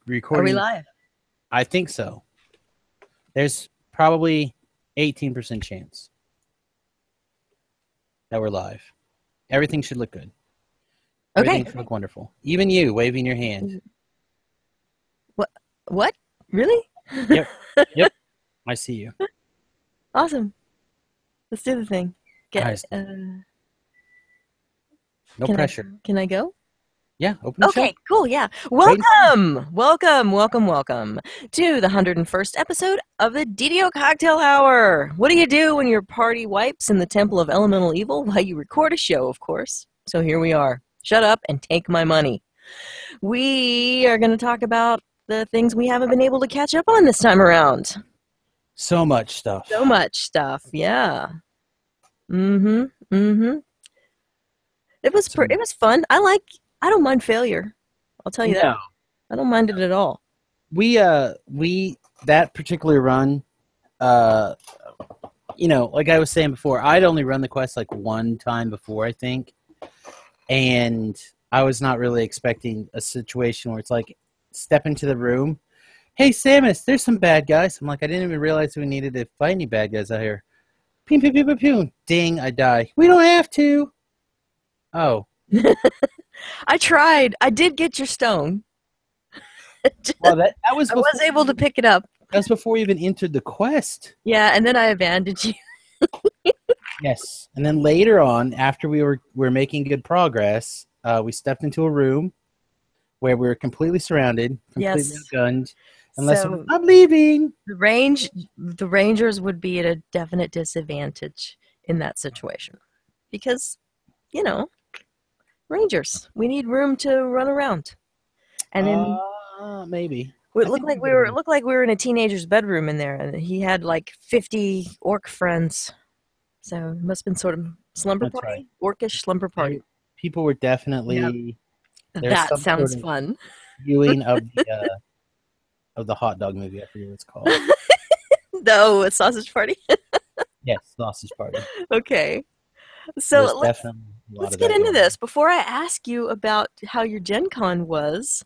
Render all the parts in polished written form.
recording. Are we live? I think so. There's probably 18% chance that we're live. Everything should look good. Everything should look wonderful. Even you waving your hand. What? Really? Yep. I see you. Awesome. Let's do the thing. No pressure. Can I go? Yeah, open the show. Okay, cool, yeah. Welcome to the 101st episode of the DDO Cocktail Hour. What do you do when your party wipes in the Temple of Elemental Evil? Well, you record a show, of course. So here we are. Shut up and take my money. We are going to talk about the things we haven't been able to catch up on this time around. So much stuff, yeah. It was fun. I don't mind failure. I'll tell you that. I don't mind it at all. We that particular run, like I was saying before, I'd only run the quest like one time before, I think. And I was not really expecting a situation where it's like, step into the room. Hey, Samus, there's some bad guys. I'm like, I didn't even realize we needed to fight any bad guys out here. Pew, pew, pew, pew, pew. Ding, I die. We don't have to. Oh. I tried. I did get your stone. Well, that was. I was able to pick it up. That's before you even entered the quest. Yeah, and then I abandoned you. Yes, and then later on, after we were making good progress, we stepped into a room where we were completely surrounded, completely gunned. Unless I'm leaving. The Rangers would be at a definite disadvantage in that situation because, Rangers. We need room to run around, and then maybe it looked like we were in a teenager's bedroom in there, and he had like 50 orc friends. So it must have been sort of slumber party, right. Orcish slumber party. People were definitely. That sounds fun. Viewing of the hot dog movie. I forget what it's called. No, a sausage party. Yes, sausage party. Okay. So let's get into this. Before I ask you about how your Gen Con was,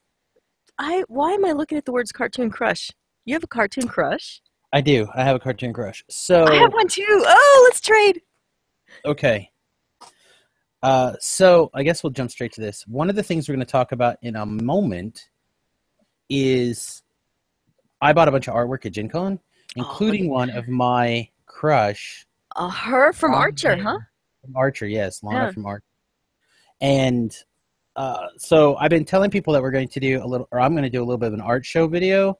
why am I looking at the words cartoon crush? You have a cartoon crush? I do. I have a cartoon crush. So I have one too. Oh, let's trade. Okay. So I guess we'll jump straight to this. One of the things we're going to talk about in a moment is I bought a bunch of artwork at Gen Con, including one of my crush. Her from Archer, huh? From Archer, yes. Lana from Archer. And so I've been telling people that we're going to do I'm going to do a little bit of an art show video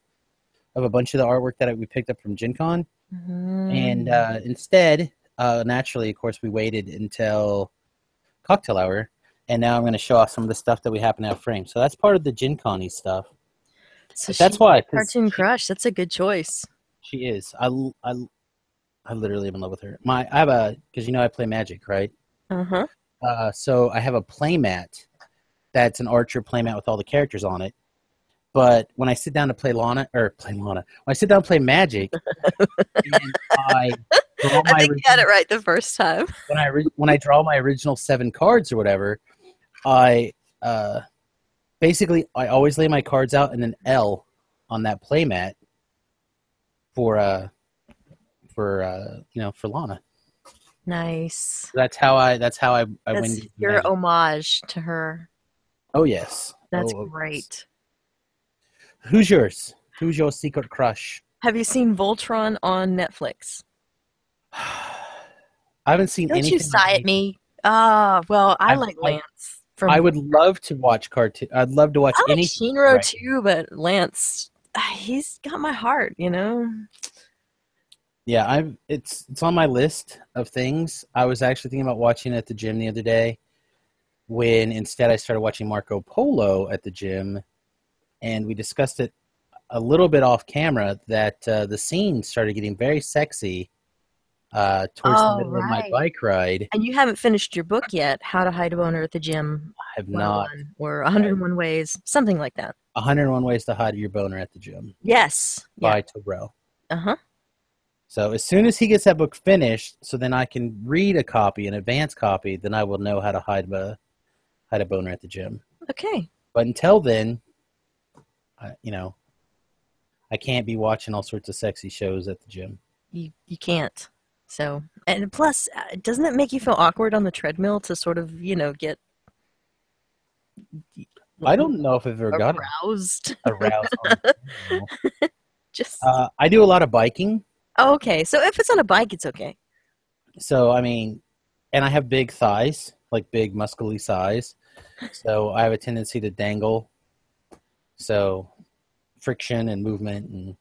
of a bunch of the artwork that we picked up from Gen Con. And instead, naturally, of course, we waited until Cocktail Hour, and now I'm going to show off some of the stuff that we happen to have framed. So that's part of the Gen Con-y stuff. So that's why cartoon crush. That's a good choice. She is. I literally am in love with her. Because I play Magic, right? So I have a playmat that's an Archer playmat with all the characters on it. But when I sit down to play when I sit down to play Magic, and I think you had it right the first time. When I draw my original 7 cards or whatever, I always lay my cards out in an L on that playmat for Lana. Nice. That's how I win. Your homage to her. Oh yes. That's great. Who's yours? Who's your secret crush? Have you seen Voltron on Netflix? I haven't seen anything. Don't you sigh at me? Well, I like Lance. I would love to watch cartoon. I'd love to watch any. Shinro too, but Lance, he's got my heart. Yeah, it's on my list of things. I was actually thinking about watching it at the gym the other day, when instead I started watching Marco Polo at the gym, and we discussed it a little bit off camera that the scene started getting very sexy towards the middle of my bike ride. And you haven't finished your book yet, How to Hide a Boner at the Gym. I have not. Or 101 Ways, something like that. 101 Ways to Hide Your Boner at the Gym. Yes. By Terrell. Uh-huh. So as soon as he gets that book finished, so then I can read a copy, an advanced copy, then I will know how to hide a boner at the gym. Okay. But until then, I can't be watching all sorts of sexy shows at the gym. You can't. So, and plus, doesn't it make you feel awkward on the treadmill to sort of, get I don't know if I've ever got aroused? aroused on the treadmill. Just I do a lot of biking. oh, okay. So if it's on a bike, it's okay. So, I mean, and I have big thighs, like big muscly thighs. So I have a tendency to dangle. So friction and movement and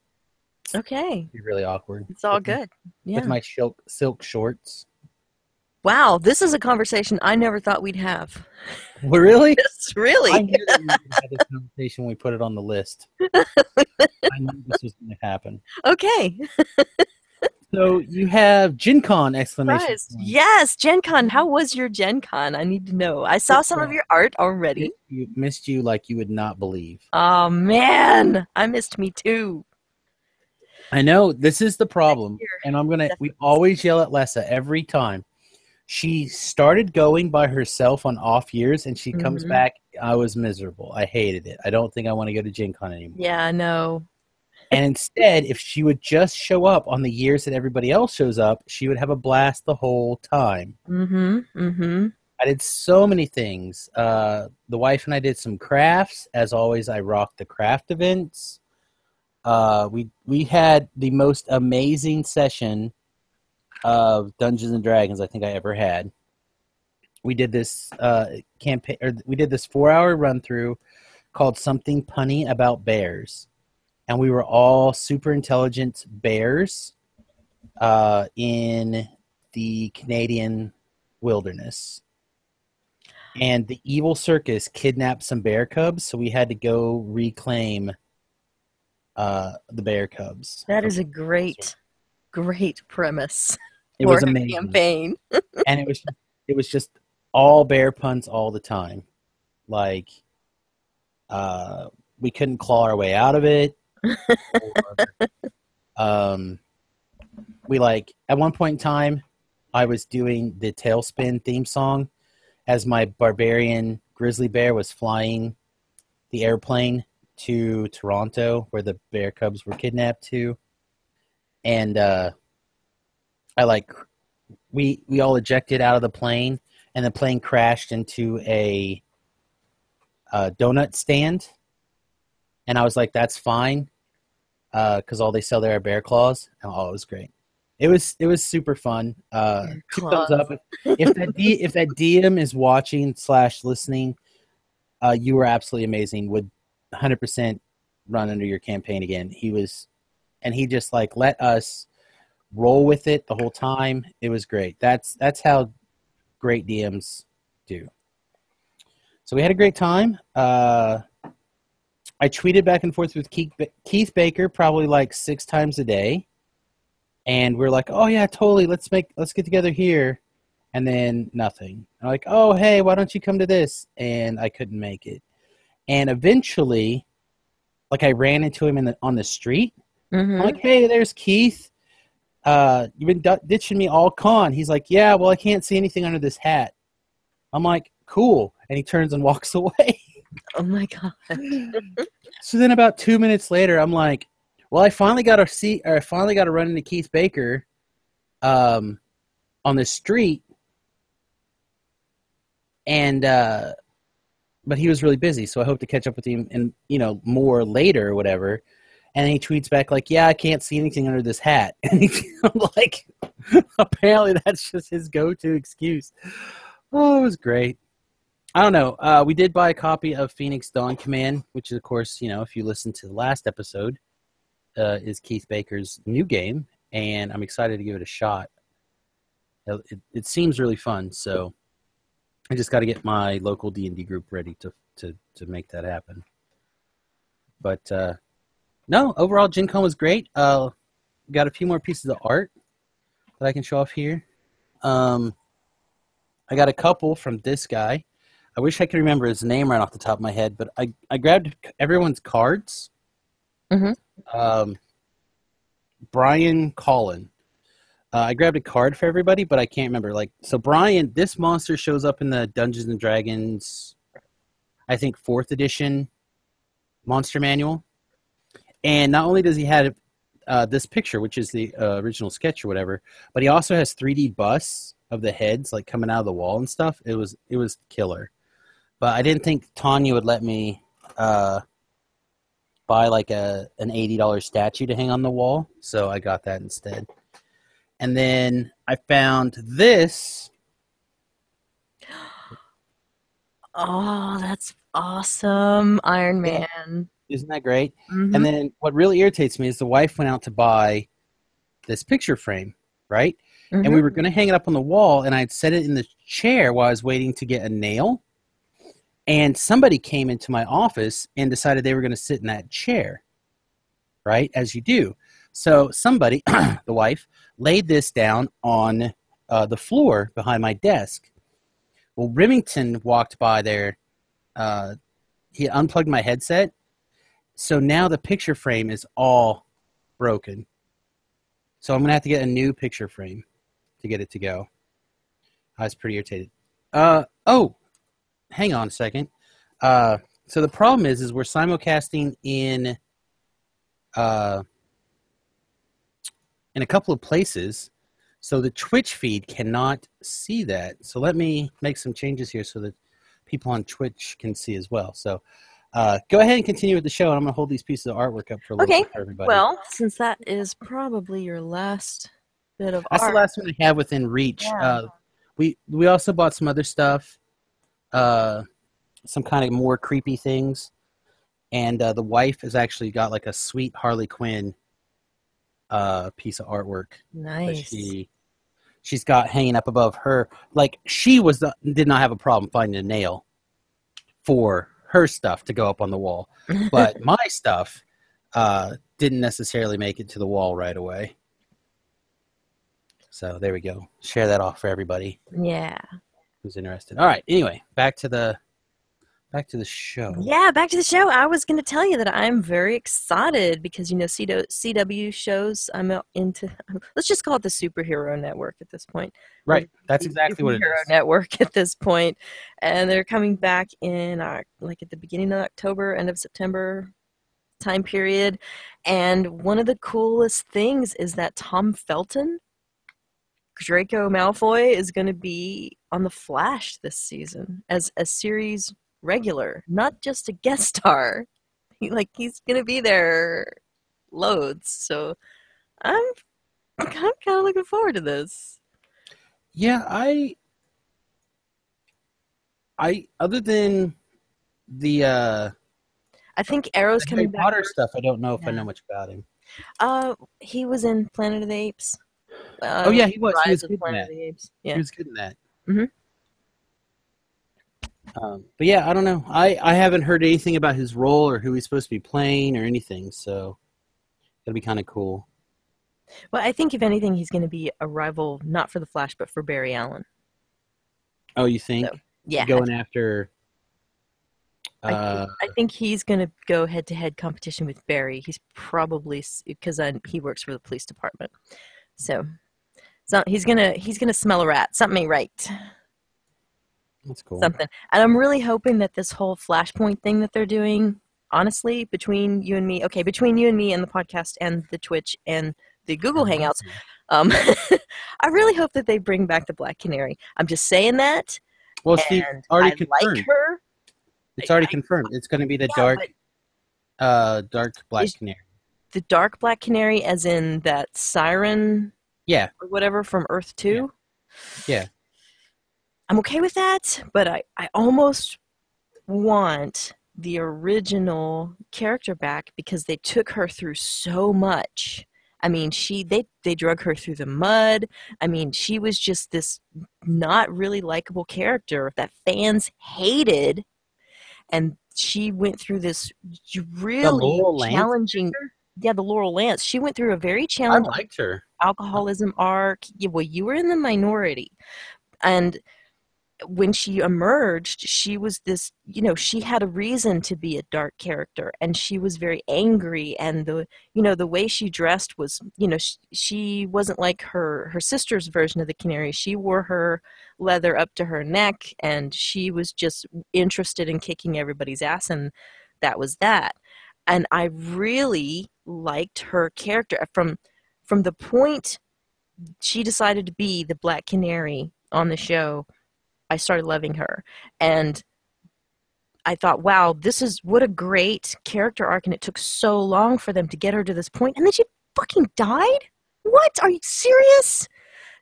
Okay, be really awkward. it's all with good. with Yeah. my silk shorts. Wow, this is a conversation I never thought we'd have. Well, really? It's really. I knew that we were going to have this conversation when we put it on the list. I knew this was going to happen. Okay. So you have Gen Con exclamation Surprise. point. Yes, Gen Con. How was your Gen Con? I need to know. I saw some of your art already. Missed you like you would not believe. Oh, man. I missed me too. I know this is the problem, Here. and we Definitely. always yell at Lessa every time. She started going by herself on off years, and she comes Mhm. back. I was miserable. I hated it. I don't think I want to go to Gen Con anymore. Yeah, I know. And instead, if she would just show up on the years that everybody else shows up, she would have a blast the whole time. Mm-hmm. Mm-hmm. I did so many things. The wife and I did some crafts. As always, I rocked the craft events. We had the most amazing session of Dungeons and Dragons I think I ever had. We did this campaign, or we did this 4-hour run through called Something Punny About Bears, and we were all super intelligent bears in the Canadian wilderness. And the evil circus kidnapped some bear cubs, so we had to go reclaim the bear cubs. That is a great premise It for was a amazing, campaign. and it was just all bear puns all the time. Like, we couldn't claw our way out of it. Or, we at one point in time, I was doing the Tailspin theme song as my barbarian grizzly bear was flying the airplane to Toronto, where the bear cubs were kidnapped to, and we all ejected out of the plane, and the plane crashed into a donut stand, and I was like, "That's fine," because all they sell there are bear claws. Oh, it was great. It was super fun. 2 thumbs up if that DM is watching / listening. You were absolutely amazing. Would 100% run under your campaign again. He just let us roll with it the whole time. It was great. That's how great DMs do. So we had a great time. I tweeted back and forth with Keith Baker probably 6 times a day, and we're like, oh yeah, totally. Let's get together here, and then nothing. I'm like, oh hey, why don't you come to this? And I couldn't make it. And eventually, I ran into him on the street. Mm-hmm. I'm like, hey, there's Keith. You've been ditching me all con. He's like, yeah, well, I can't see anything under this hat. I'm like, cool. And he turns and walks away. Oh my god. So then about 2 minutes later, I'm like, well, I finally got to run into Keith Baker on the street. And but he was really busy, so I hope to catch up with him and more later or whatever. And then he tweets back yeah, I can't see anything under this hat. And I'm like, apparently that's just his go-to excuse. Oh, it was great. I don't know. We did buy a copy of Phoenix Dawn Command, which is, of course, if you listen to the last episode, is Keith Baker's new game, and I'm excited to give it a shot. It seems really fun, so I just got to get my local D&D group ready to make that happen. But no, overall, Gen Con was great. Got a few more pieces of art that I can show off here. I got a couple from this guy. I wish I could remember his name right off the top of my head, but I grabbed everyone's cards. Mm-hmm. Brian Collin. I grabbed a card for everybody, but I can't remember. So Brian, this monster shows up in the Dungeons & Dragons, I think, 4th edition monster manual. And not only does he have this picture, which is the original sketch or whatever, but he also has 3D busts of the heads like coming out of the wall and stuff. It was killer. But I didn't think Tanya would let me buy like an $80 statue to hang on the wall, so I got that instead. And then I found this. Oh, that's awesome. Iron Man. Isn't that great? Mhm. And then what really irritates me is the wife went out to buy this picture frame, right? And we Mhm. were going to hang it up on the wall, and I'd set it in the chair while I was waiting to get a nail. And somebody came into my office and decided they were going to sit in that chair, right? As you do. So somebody, the wife, laid this down on the floor behind my desk. Well, Remington walked by there. He unplugged my headset. So now the picture frame is all broken. So I'm going to have to get a new picture frame to get it to go. I was pretty irritated. Oh, hang on a second. So the problem is we're simulcasting in a couple of places. So the Twitch feed cannot see that. So let me make some changes here so that people on Twitch can see as well. So go ahead and continue with the show, and I'm going to hold these pieces of artwork up for a little Okay. bit for everybody. Well, since that is probably your last bit of That's art. the last one I have within reach. Yeah. We also bought some other stuff, some kind of more creepy things, and the wife has actually got like a sweet Harley Quinn piece of artwork that Nice. she's got hanging up above her. Like did not have a problem finding a nail for her stuff to go up on the wall, but my stuff didn't necessarily make it to the wall right away. So there we go. Share that off for everybody Yeah. who's interested. All right. Anyway, back to the show. Yeah, back to the show. I was going to tell you that I'm very excited because, CW shows I'm into. Let's just call it the Superhero Network at this point. Right. That's The exactly what it Superhero is. Network at this point. And they're coming back in like at the beginning of October, end of September time period. And one of the coolest things is that Tom Felton, Draco Malfoy, is going to be on The Flash this season as a series regular, not just a guest star. He's going to be there loads. So I'm kind of looking forward to this. Yeah, I other than the I think Arrow's Harry coming back. Potter stuff, I don't know if I Yeah. know much about him. He was in Planet of the Apes. Oh yeah, he was. He Rise was of good in Planet that. of the Apes. He Yeah. was good in that. Mhm. But yeah, I don't know. I haven't heard anything about his role or who he's supposed to be playing or anything. So it'll be kind of cool. Well, I think if anything, he's going to be a rival, not for the Flash, but for Barry Allen. Oh, you think? So, yeah. Going after. I think he's going to go head-to-head competition with Barry. He's probably because he works for the police department, so he's gonna smell a rat. Something ain't right. That's cool. Something, and I'm really hoping that this whole Flashpoint thing that they're doing, honestly, between you and me and the podcast and the Twitch and the Google Hangouts, I really hope that they bring back the Black Canary. I'm just saying that. Well, Steve, And already I confirmed. like her. It's already confirmed. It's going to be the dark Black Canary. The dark Black Canary, as in that siren, Yeah, or whatever from Earth 2. yeah. I'm okay with that, but I almost want the original character back because they took her through so much. I mean, they drug her through the mud. I mean, she was just this not really likable character that fans hated, and she went through this really Laurel Lance challenging. Yeah, the Laurel Lance. She went through a very I challenging liked her. alcoholism arc. Yeah, well, you were in the minority, and when she emerged, she was this, she had a reason to be a dark character, and she was very angry, and the way she dressed was, she wasn't like her sister's version of the Canary. She wore her leather up to her neck, and she was just interested in kicking everybody's ass, and that was that. And I really liked her character from the point she decided to be the Black Canary on the show. I started loving her, and I thought, wow, what a great character arc, and it took so long for them to get her to this point, and then she fucking died? What? Are you serious?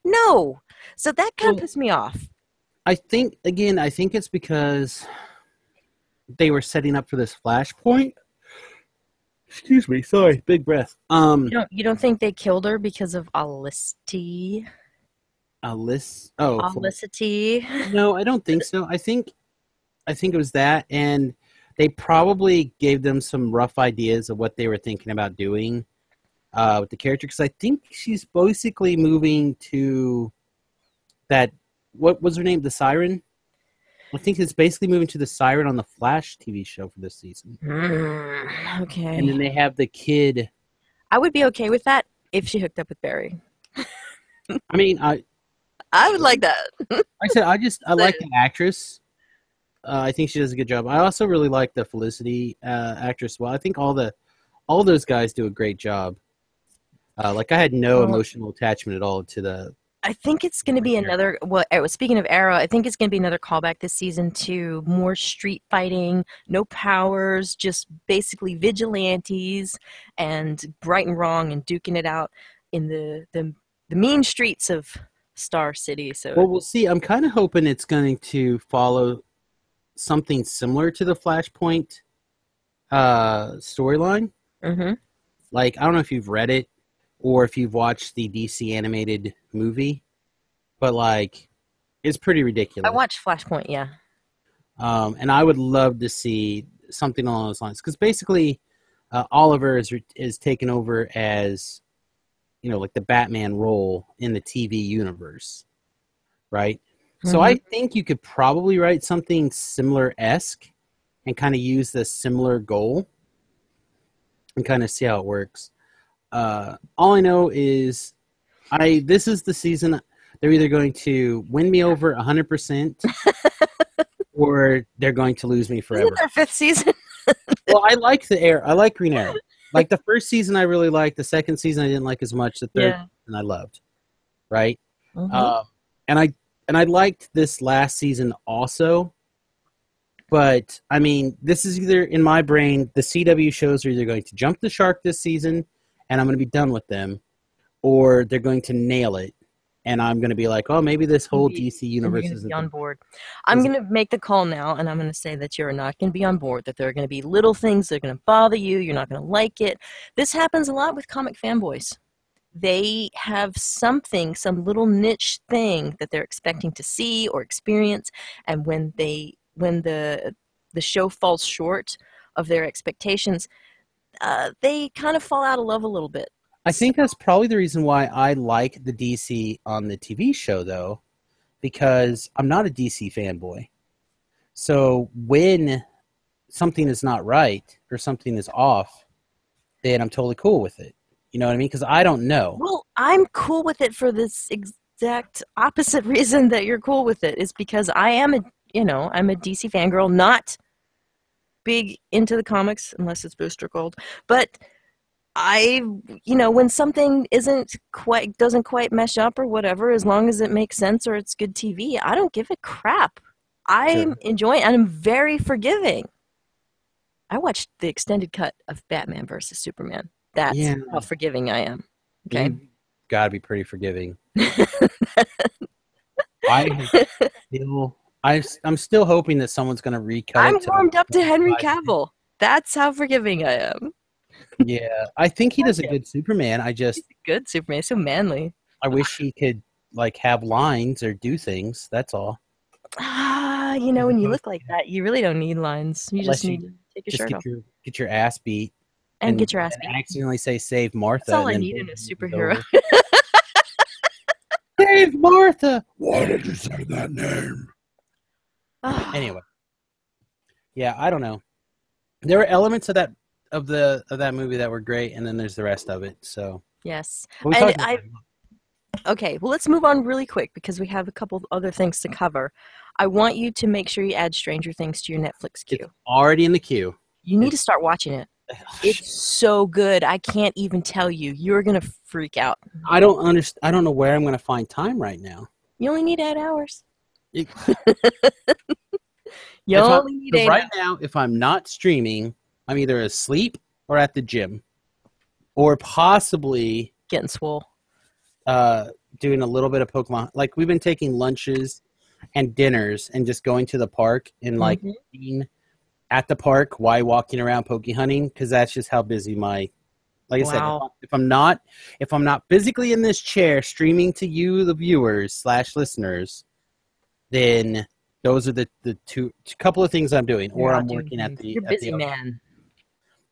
No. So that kind of pissed me off. I think it's because they were setting up for this flashpoint. Excuse me, sorry, big breath. You don't think they killed her because of Olicity? Olicity? No, I don't think so. I think it was that, and they probably gave them some rough ideas of what they were thinking about doing with the character, because I think she's basically moving to that. What was her name? The Siren. I think it's basically moving to the Siren on the Flash TV show for this season. Okay. And then they have the kid. I would be okay with that if she hooked up with Barry. I mean, I would like that. I like the actress. I think she does a good job. I also really like the Felicity actress. Well, I think all those guys do a great job. I had no emotional attachment at all to the. I think it's going to be another. Well, speaking of Arrow, I think it's going to be another callback this season to more street fighting, no powers, just basically vigilantes and right and wrong and duking it out in the mean streets of Star City. So we'll see. I'm kind of hoping it's going to follow something similar to the Flashpoint storyline. Mm-hmm. I don't know if you've read it or if you've watched the DC animated movie, but it's pretty ridiculous. I watched Flashpoint, yeah. And I would love to see something along those lines, because basically Oliver is taken over as, the Batman role in the TV universe, right? Mm-hmm. So I think you could probably write something similar-esque and kind of use the similar goal and kind of see how it works. All I know is this is the season they're either going to win me over 100% or they're going to lose me forever. Isn't their fifth season? Well, I like Green Arrow. The first season I really liked. The second season I didn't like as much. The third season I loved. Right? Mm-hmm. And I liked this last season also. But, I mean, this is either, in my brain, the CW shows are either going to jump the shark this season and I'm going to be done with them, or they're going to nail it, and I'm going to be like, oh, maybe this whole DC universe isn't on board. I'm going to make the call now, and I'm going to say that you're not going to be on board, that there are going to be little things that are going to bother you, you're not going to like it. This happens a lot with comic fanboys. They have some little niche thing that they're expecting to see or experience, and when the show falls short of their expectations, they kind of fall out of love a little bit. I think that's probably the reason why I like the DC on the TV show, though, because I'm not a DC fanboy. So when something is not right or something is off, then I'm totally cool with it. You know what I mean? Because I don't know. Well, I'm cool with it for this exact opposite reason that you're cool with it, is because I'm a DC fangirl, not big into the comics unless it's Booster Gold, but when something doesn't quite mesh up or whatever, as long as it makes sense or it's good TV, I don't give a crap. I'm enjoying, and I'm very forgiving. I watched the extended cut of Batman versus Superman. That's how forgiving I am. Okay, you gotta be pretty forgiving. I'm still hoping that someone's going to recut it. I'm warmed up to Henry Cavill. That's how forgiving I am. Yeah, I think he does a good Superman. He's a good Superman. So manly. I wish he could have lines or do things. That's all. When you look like that, you really don't need lines. You just need to take your shirt off. Get your ass beat. And get your ass beat. Accidentally say "Save Martha." That's all I need in a superhero. Save Martha. Why did you say that name? Anyway, yeah, I don't know. There were elements of that movie that were great, and then there's the rest of it. So yes, okay. Well, let's move on really quick because we have a couple other things to cover. I want you to make sure you add Stranger Things to your Netflix queue. It's already in the queue. You need to start watching it. It's so good. I can't even tell you. You're gonna freak out. I don't understand. I don't know where I'm going to find time right now. You only need 8 hours. It- You if only need so 8 right hours. now, if I'm not streaming, I'm either asleep or at the gym, or possibly Getting swole. doing a little bit of Pokemon. Like we've been taking lunches and dinners and just going to the park and like Mhm. being at the park while walking around poke hunting, because that's just how busy my. Like I said, Wow. if I'm not physically in this chair streaming to you, the viewers / listeners, then those are the two couple of things I'm doing, or You're I'm out doing working at things. the You're busy, man.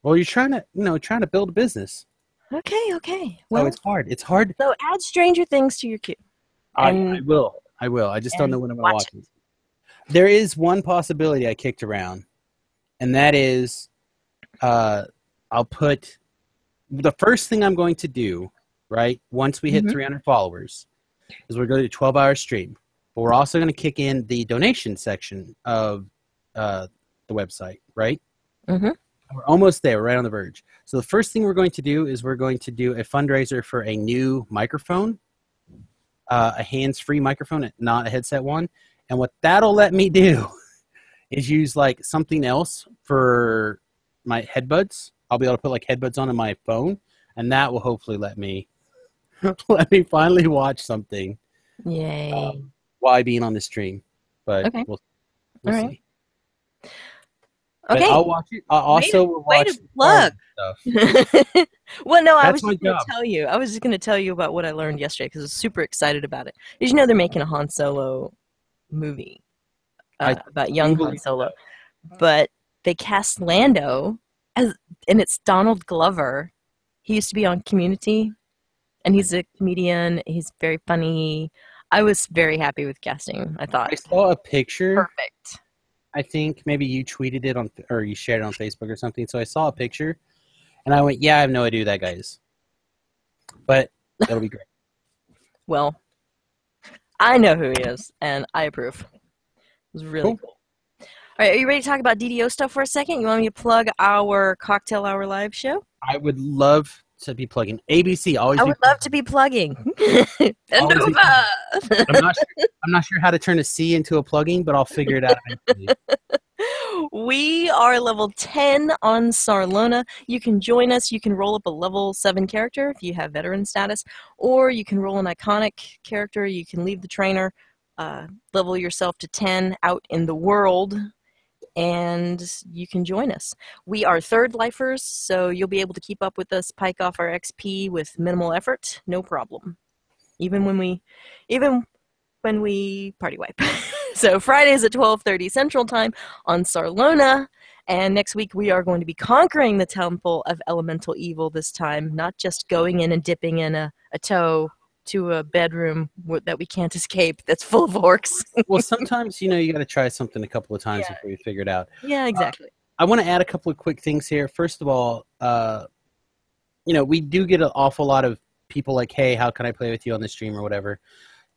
Well, you're trying to build a business. Okay. So Well, it's hard. It's hard. so add Stranger Things to your queue. I And will. I will. I just don't know when I'm going to watch watch it. There is one possibility I kicked around, and that is, I'll put the first thing I'm going to do, right? Once we hit Mhm. 300 followers, is we're going to do a 12-hour stream. But we're also going to kick in the donation section of the website, right? Mhm. We're almost there. We're right on the verge. So the first thing we're going to do is we're going to do a fundraiser for a new microphone, a hands-free microphone, not a headset one. And what that'll let me do is use like something else for my headbuds. I'll be able to put like headbuds on my phone, and that will hopefully let me finally watch something Yay. while being on the stream. But Okay. we'll All right. see. But Okay. I'll watch it. I also will way watch to Star Wars stuff. Well, no, I That's was my just going to job. tell you. I was just going to tell you about what I learned yesterday because I was super excited about it. Did you know they're making a Han Solo movie about young Han believe Solo? But they cast Lando as, and it's Donald Glover. He used to be on Community, and he's a comedian. He's very funny. I was very happy with casting. I thought I saw a picture. perfect. I think maybe you tweeted it on, or you shared it on Facebook or something. So I saw a picture, and I went, "Yeah, I have no idea who that guy is," but it'll be great. Well, I know who he is, and I approve. It was really cool. All right, are you ready to talk about DDO stuff for a second? You want me to plug our Cocktail Hour live show? I would love to be plugging ABC. Always. I Be would love to be plugging. Always be Endova! I'm not sure how to turn a C into a plugin, but I'll figure it out eventually. We are level 10 on Sarlona. You can join us. You can roll up a level 7 character if you have veteran status, or you can roll an iconic character. You can leave the trainer, level yourself to 10 out in the world, and you can join us. We are third lifers, so you'll be able to keep up with us, pike off our XP with minimal effort, no problem. Even when we party wipe. So Fridays at 12:30 Central Time on Sarlona, and next week we are going to be conquering the Temple of Elemental Evil this time, not just going in and dipping in a toe to a bedroom that we can't escape that's full of orcs. Well, sometimes you got to try something a couple of times before you figure it out. Yeah, exactly. I want to add a couple of quick things here. First of all, we do get an awful lot of people like, "Hey, how can I play with you on the stream?" or whatever.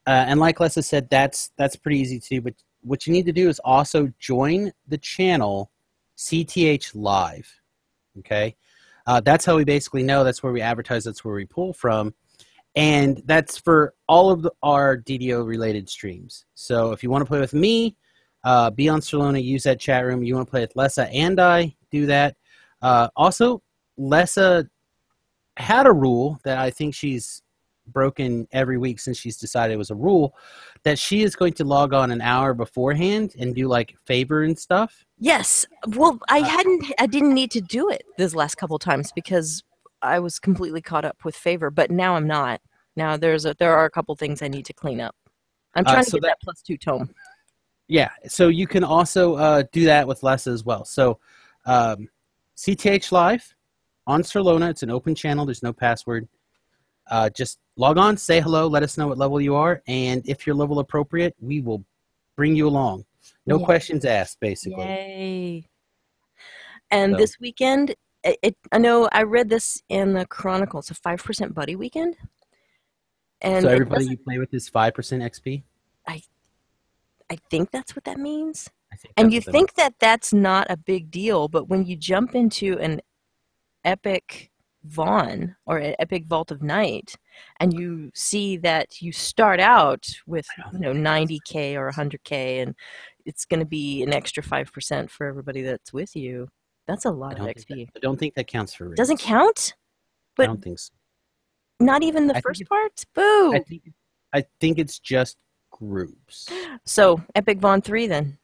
And like Lessa said, that's pretty easy to do. But what you need to do is also join the channel CTH Live. Okay, that's how we basically know. That's where we advertise. That's where we pull from, and that's for all of our DDO related streams. So if you want to play with me, be on Sarlona, use that chat room. You want to play with Lessa and I, do that. Also, Lessa had a rule that I think she's broken every week since she's decided it was a rule, that she is going to log on an hour beforehand and do like favor and stuff. Yes. Well, I didn't need to do it this last couple of times because I was completely caught up with favor, but now I'm not. Now there are a couple things I need to clean up. I'm trying to get that +2 tome. Yeah, so you can also do that with Lessa as well. So CTH Live on Sarlona, it's an open channel. There's no password. Just log on, say hello, let us know what level you are, and if you're level appropriate, we will bring you along. No questions asked, basically. Yay. And this weekend, I know I read this in the Chronicle. It's a 5% buddy weekend. And so everybody you play with is 5% XP? I think that's what that means. And you think that that's not a big deal, but when you jump into an Epic Vaughn or Epic Vault of Night, and you see that you start out with 90K or 100K, and it's going to be an extra 5% for everybody that's with you. That's a lot of XP. I don't think that counts for raids. Doesn't count? I don't think so. Not even the first part? Boo! I think it's just groups. So, Epic Vaughn 3 then.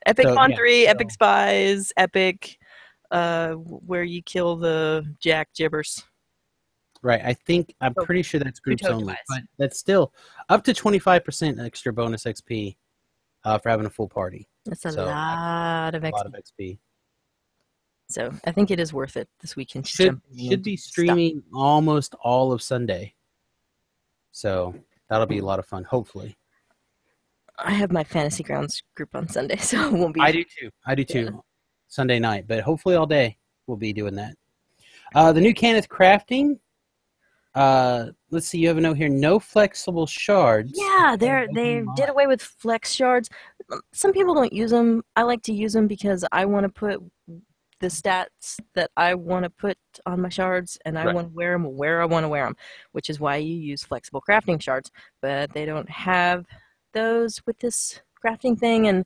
Epic Vaughn 3, Epic Spies, Epic, where you kill the Jack Gibbers. Right. I'm pretty sure that's groups only. But that's still up to 25% extra bonus XP for having a full party. That's a lot of XP. A lot of XP. So I think it is worth it this weekend. Should be streaming almost all of Sunday. So that'll be a lot of fun, hopefully. I have my Fantasy Grounds group on Sunday, so it won't be. I do too. Yeah. Sunday night, but hopefully all day we'll be doing that. The new Cannith crafting. Let's see. You have a note here. No flexible shards. Yeah, they did away with flex shards. Some people don't use them. I like to use them because I want to put the stats that I want to put on my shards, and I want to wear them where I want to wear them, which is why you use flexible crafting shards. But they don't have those with this crafting thing, and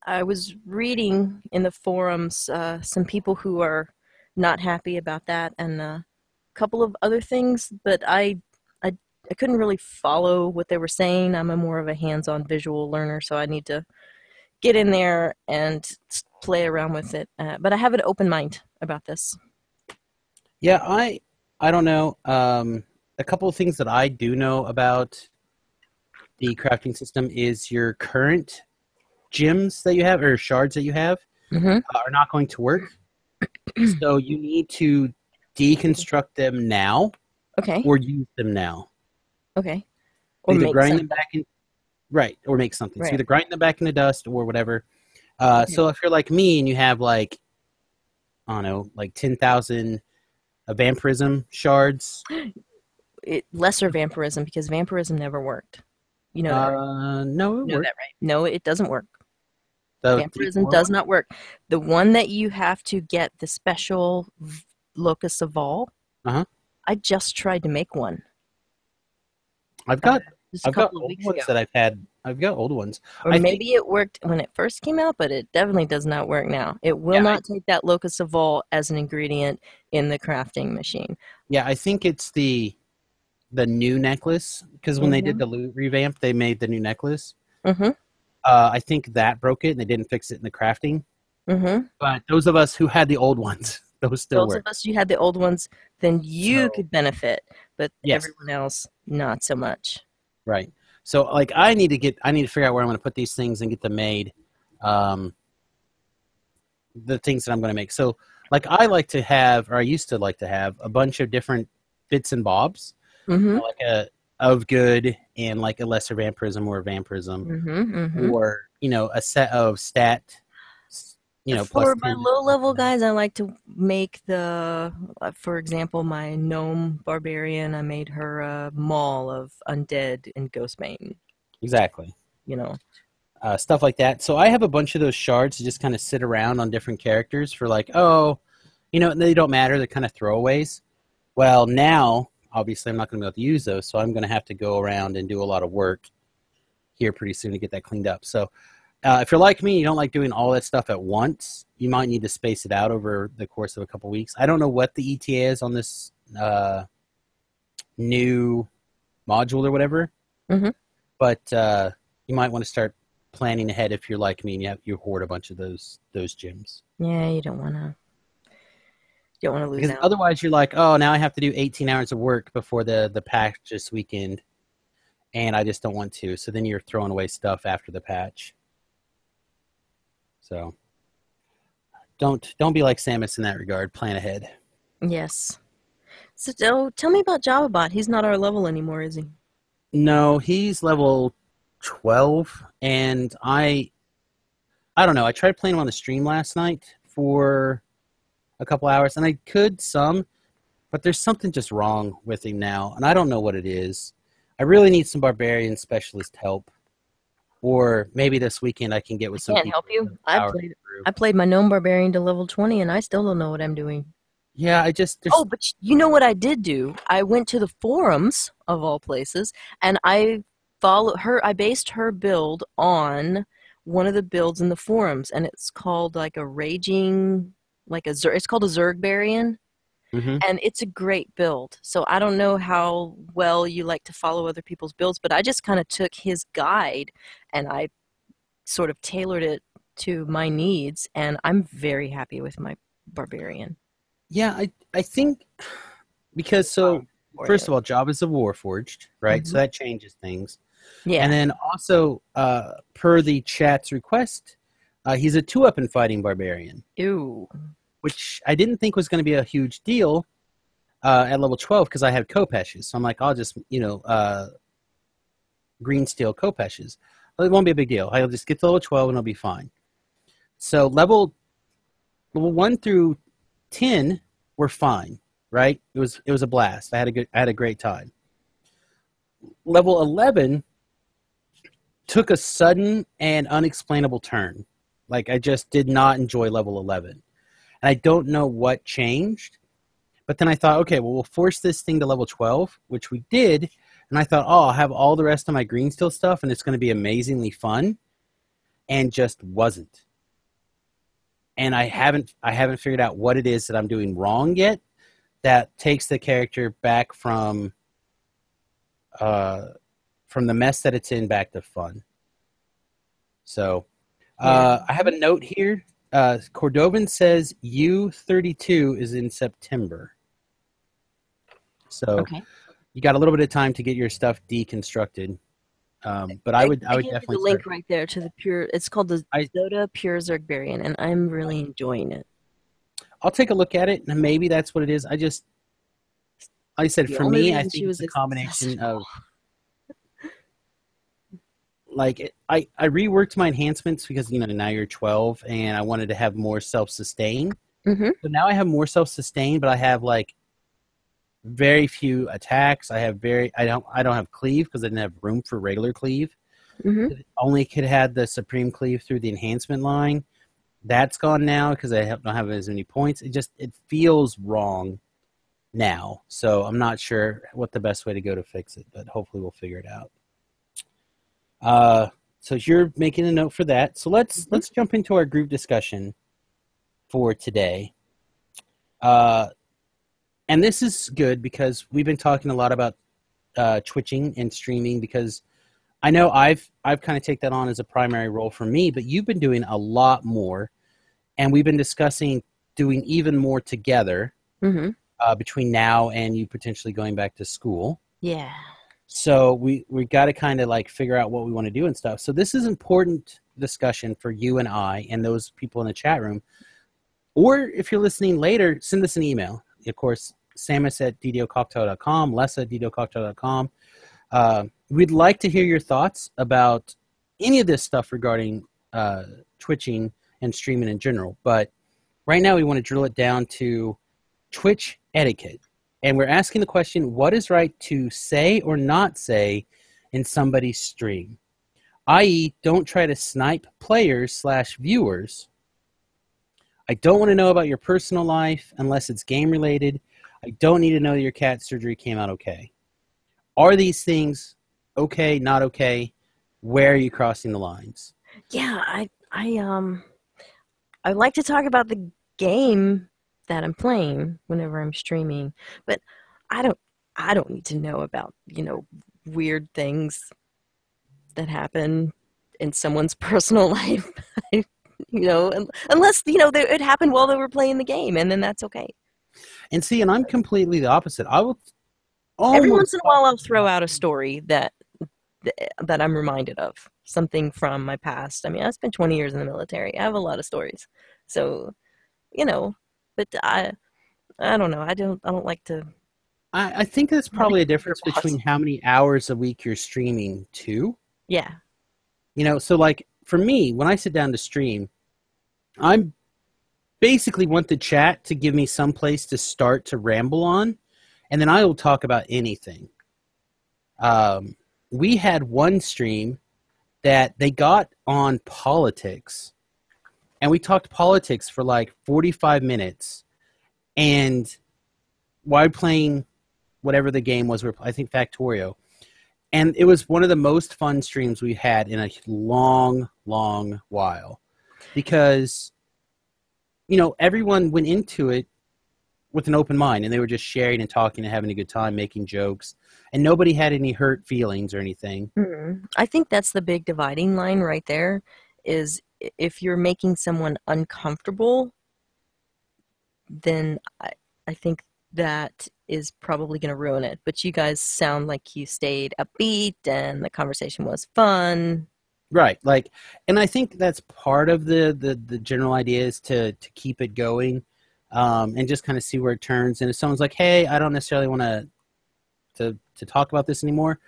I was reading in the forums some people who are not happy about that, and a couple of other things, but I couldn't really follow what they were saying. I'm more of a hands-on visual learner, so I need to get in there and play around with it. But I have an open mind about this. Yeah, I don't know. A couple of things that I do know about the crafting system is your current gems that you have, or shards that you have, are not going to work. So you need to deconstruct them now. Okay. Or use them now. Okay. Or either grind them back in. Right, or make something. Right. So either grind them back into dust or whatever. So if you're like me and you have like, I don't know, like 10,000 vampirism shards. Lesser vampirism, because vampirism never worked. You know that, right? No, it worked. That, right? No, it doesn't work. So vampirism does not work. The one that you have to get the special Locus of Vol. I just tried to make one. I've got old ones that I've had. I've got old ones. Or maybe it worked when it first came out, but it definitely does not work now. It will not take that Locus of Vol as an ingredient in the crafting machine. Yeah, I think it's the new necklace, because when they did the loot revamp, they made the new necklace. I think that broke it, and they didn't fix it in the crafting. But those of us who had the old ones, those still work. Those of us who had the old ones, then you could benefit, but everyone else, not so much. Right. So, like, I need to figure out where I'm going to put these things and get them made. The things that I'm going to make. So, like, I used to like to have a bunch of different bits and bobs, like a of good and like a lesser vampirism or vampirism, or a set of stat. For my low-level guys, I like to make for example, my gnome barbarian. I made her a maul of undead and ghostbane. Exactly. Stuff like that. So I have a bunch of those shards to just kind of sit around on different characters for like, they don't matter. They're kind of throwaways. Well, now, obviously, I'm not going to be able to use those, so I'm going to have to go around and do a lot of work here pretty soon to get that cleaned up. So if you're like me, you don't like doing all that stuff at once, you might need to space it out over the course of a couple weeks. I don't know what the ETA is on this new module or whatever, but you might want to start planning ahead if you're like me and you hoard a bunch of those gems. Yeah, you don't want to lose because out. Otherwise, you're like, oh, now I have to do 18 hours of work before the patch this weekend, and I just don't want to. So then you're throwing away stuff after the patch. So don't be like Samus in that regard. Plan ahead. Yes. So tell me about JavaBot. He's not our level anymore, is he? No, he's level 12, and I don't know. I tried playing him on the stream last night for a couple hours, and I could some, but there's something just wrong with him now, and I don't know what it is. I really need some barbarian specialist help. Or maybe this weekend I can get with some people. I can't help you. I played my gnome barbarian to level 20, and I still don't know what I'm doing. Yeah, Oh, but you know what I did do? I went to the forums of all places, and I based her build on one of the builds in the forums, and it's called like a raging, it's called a Zergbarian, hmm and it's a great build. So I don't know how well you like to follow other people's builds, but I just kind of took his guide and I sort of tailored it to my needs, and I'm very happy with my barbarian. Yeah, I think because first of all, Jabba's a Warforged, right? So Mhm. that changes things. And Yeah. then also, per the chat's request, he's a 2-weapon fighting barbarian, Ew. which I didn't think was going to be a huge deal at level 12 because I had Kopeshes. So I'm like, I'll just, green steel Kopeshes. Well, it won't be a big deal. I'll just get to level 12 and I'll be fine. So level 1 through 10 were fine, right? It was a blast. I had a great time. Level 11 took a sudden and unexplainable turn. Like, I just did not enjoy level 11. And I don't know what changed. But then I thought, okay, well, we'll force this thing to level 12, which we did. And I thought, oh, I'll have all the rest of my green steel stuff, and it's going to be amazingly fun. And just wasn't. And I haven't figured out what it is that I'm doing wrong yet that takes the character back from the mess that it's in back to fun. So I have a note here. Cordovan says U32 is in September. So Okay. you got a little bit of time to get your stuff deconstructed. But I would gave you definitely the link start. right there to the pure. It's called the Zoda Pure Zergbarian, and I'm really enjoying it. I'll take a look at it, and maybe that's what it is. Like I said, The for only me, I reason think she it's was a combination accessible. of like I reworked my enhancements because now you're 12, and I wanted to have more self-sustain. Mm-hmm. So now I have more self-sustain, but I have like very few attacks. I don't have cleave because I didn't have room for regular cleave. Mm-hmm. Only could have the supreme cleave through the enhancement line. That's gone now because I don't have as many points. It feels wrong now, so I'm not sure what the best way to go to fix it, but hopefully we'll figure it out. So you're making a note for that. So let's jump into our group discussion for today. And this is good because we've been talking a lot about twitching and streaming because I know I've kind of taken that on as a primary role for me, but you've been doing a lot more, and we've been discussing doing even more together between now and you potentially going back to school. Yeah. So we got to kind of like figure out what we want to do and stuff. So this is important discussion for you and I and those people in the chat room. Or if you're listening later, send us an email. Of course, samus@ddococtail.com, lessa@ddococtail.com. We'd like to hear your thoughts about any of this stuff regarding twitching and streaming in general. But right now we want to drill it down to Twitch etiquette. And we're asking the question, what is right to say or not say in somebody's stream? I.e., don't try to snipe players/viewers. I don't want to know about your personal life unless it's game related. I don't need to know your cat surgery came out okay. Are these things okay, not okay? Where are you crossing the lines? Yeah, I like to talk about the game that I'm playing whenever I'm streaming, but I don't need to know about, weird things that happen in someone's personal life. Unless, it happened while they were playing the game, and then that's okay. And see, and I'm completely the opposite. I will Every once in a while I'll throw out a story that I'm reminded of, something from my past. I mean, I spent 20 years in the military. I have a lot of stories. So, but I don't know. I don't like to. I think that's probably a difference between how many hours a week you're streaming too. Yeah. So like for me, when I sit down to stream, I'm basically want the chat to give me some place to start to ramble on, and then I will talk about anything. We had one stream that they got on politics, and we talked politics for like 45 minutes, and while playing whatever the game was, I think Factorio, and it was one of the most fun streams we had in a long, long while, because everyone went into it with an open mind, and they were just sharing and talking and having a good time, making jokes, and nobody had any hurt feelings or anything. I think that's the big dividing line right there, is if you're making someone uncomfortable, then I think that is probably going to ruin it. But you guys sound like you stayed upbeat and the conversation was fun. Right. And I think that's part of the general idea, is to keep it going, and just kind of see where it turns. And if someone's like, hey, I don't necessarily want to talk about this anymore,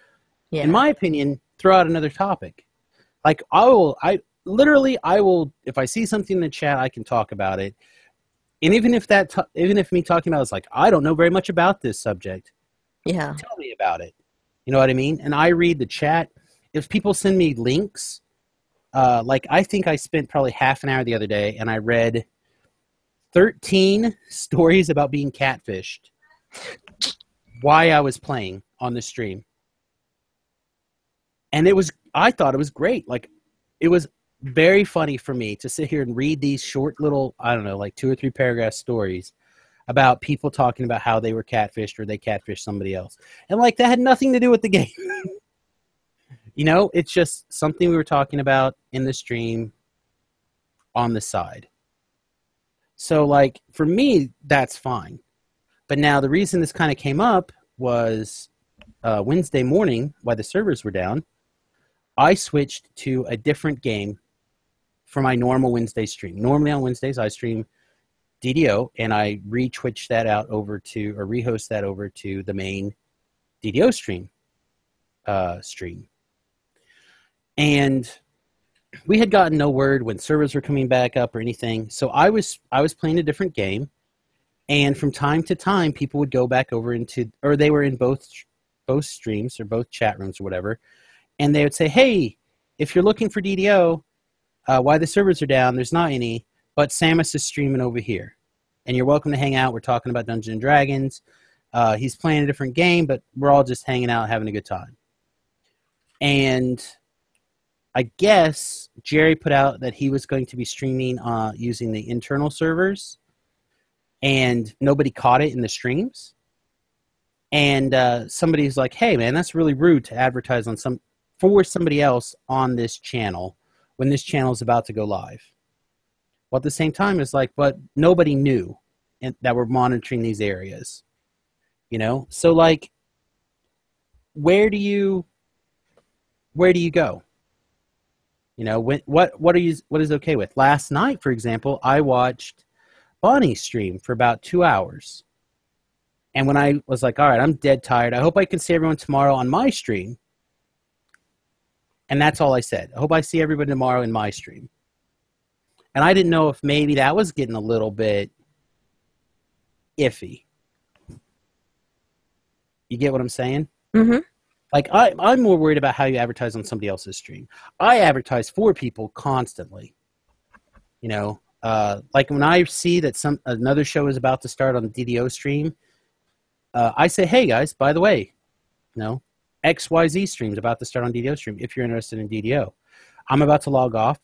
in my opinion, throw out another topic. Like I will, if I see something in the chat, I can talk about it. And even if me talking about it's like, I don't know very much about this subject, yeah, tell me about it. You know what I mean? And I read the chat. If people send me links, I think I spent probably half an hour the other day, and I read 13 stories about being catfished while I was playing on the stream. And I thought it was great. It was very funny for me to sit here and read these short little, I don't know, 2 or 3 paragraph stories about people talking about how they were catfished or they catfished somebody else. And that had nothing to do with the game. It's just something we were talking about in the stream on the side. So for me, that's fine. But now the reason this kind of came up was Wednesday morning, while the servers were down, I switched to a different game for my normal Wednesday stream. Normally on Wednesdays, I stream DDO, and I re-twitch that out over to, or rehost that over to the main DDO stream. And we had gotten no word when servers were coming back up or anything. So I was playing a different game, and from time to time, people would go back over into, or they were in both streams or both chat rooms or whatever, and they would say, hey, if you're looking for DDO, why the servers are down, there's not any, but Samus is streaming over here, and you're welcome to hang out. We're talking about Dungeons & Dragons. He's playing a different game, but we're all just hanging out, having a good time. And I guess Jerry put out that he was going to be streaming using the internal servers, and nobody caught it in the streams. And somebody's like, hey, man, that's really rude to advertise for somebody else on this channel when this channel is about to go live. Well, at the same time, it's but nobody knew that we're monitoring these areas. So where do you go? What is okay with? Last night, for example, I watched Bonnie stream for about 2 hours. And when I was like, all right, I'm dead tired. I hope I can see everyone tomorrow on my stream. And that's all I said. I hope I see everybody tomorrow in my stream. And I didn't know if maybe that was getting a little bit iffy. You get what I'm saying? Mm-hmm. I'm more worried about how you advertise on somebody else's stream. I advertise for people constantly. When I see that another show is about to start on the DDO stream, I say, hey guys, by the way, XYZ stream's about to start on DDO stream. If you're interested in DDO, I'm about to log off.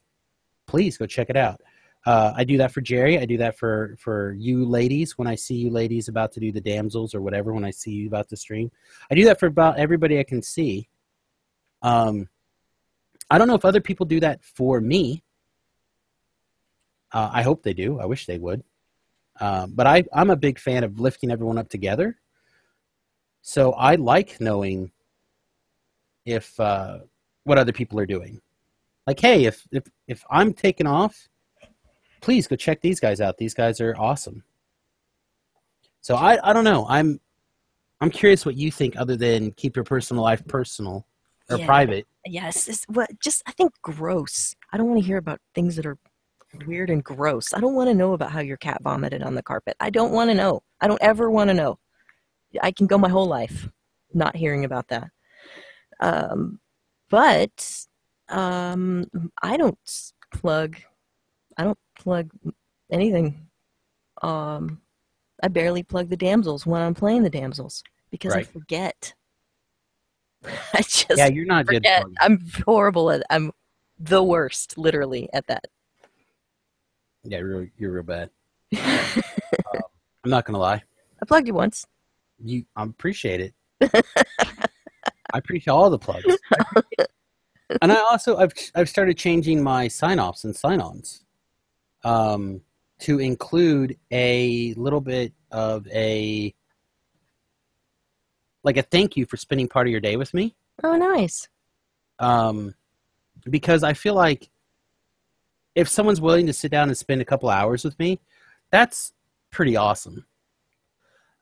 Please go check it out. I do that for Jerry. I do that for you ladies when I see you ladies about to do the damsels or whatever, when I see you about to stream. I do that for about everybody I can see. I don't know if other people do that for me. I hope they do. I wish they would. But I'm a big fan of lifting everyone up together. So I like knowing if what other people are doing. Hey, if I'm taking off, please go check these guys out. These guys are awesome. So I don't know. I'm curious what you think, other than keep your personal life personal or private. Yes, I think gross. I don't want to hear about things that are weird and gross. I don't want to know about how your cat vomited on the carpet. I don't want to know. I don't ever want to know. I can go my whole life not hearing about that. But I don't plug anything. I barely plug the damsels when I'm playing the damsels because I Right. forget. I just Yeah, you're not good forget. plugging. I'm horrible at. I'm the worst, literally, at that. Yeah, you're real bad. I I'm not gonna lie. plugged you once. I appreciate it. I appreciate all the plugs. And I've started changing my sign-offs and sign-ons to include a little bit of a thank you for spending part of your day with me. Oh, nice. Because I feel like if someone's willing to sit down and spend a couple hours with me, that's pretty awesome.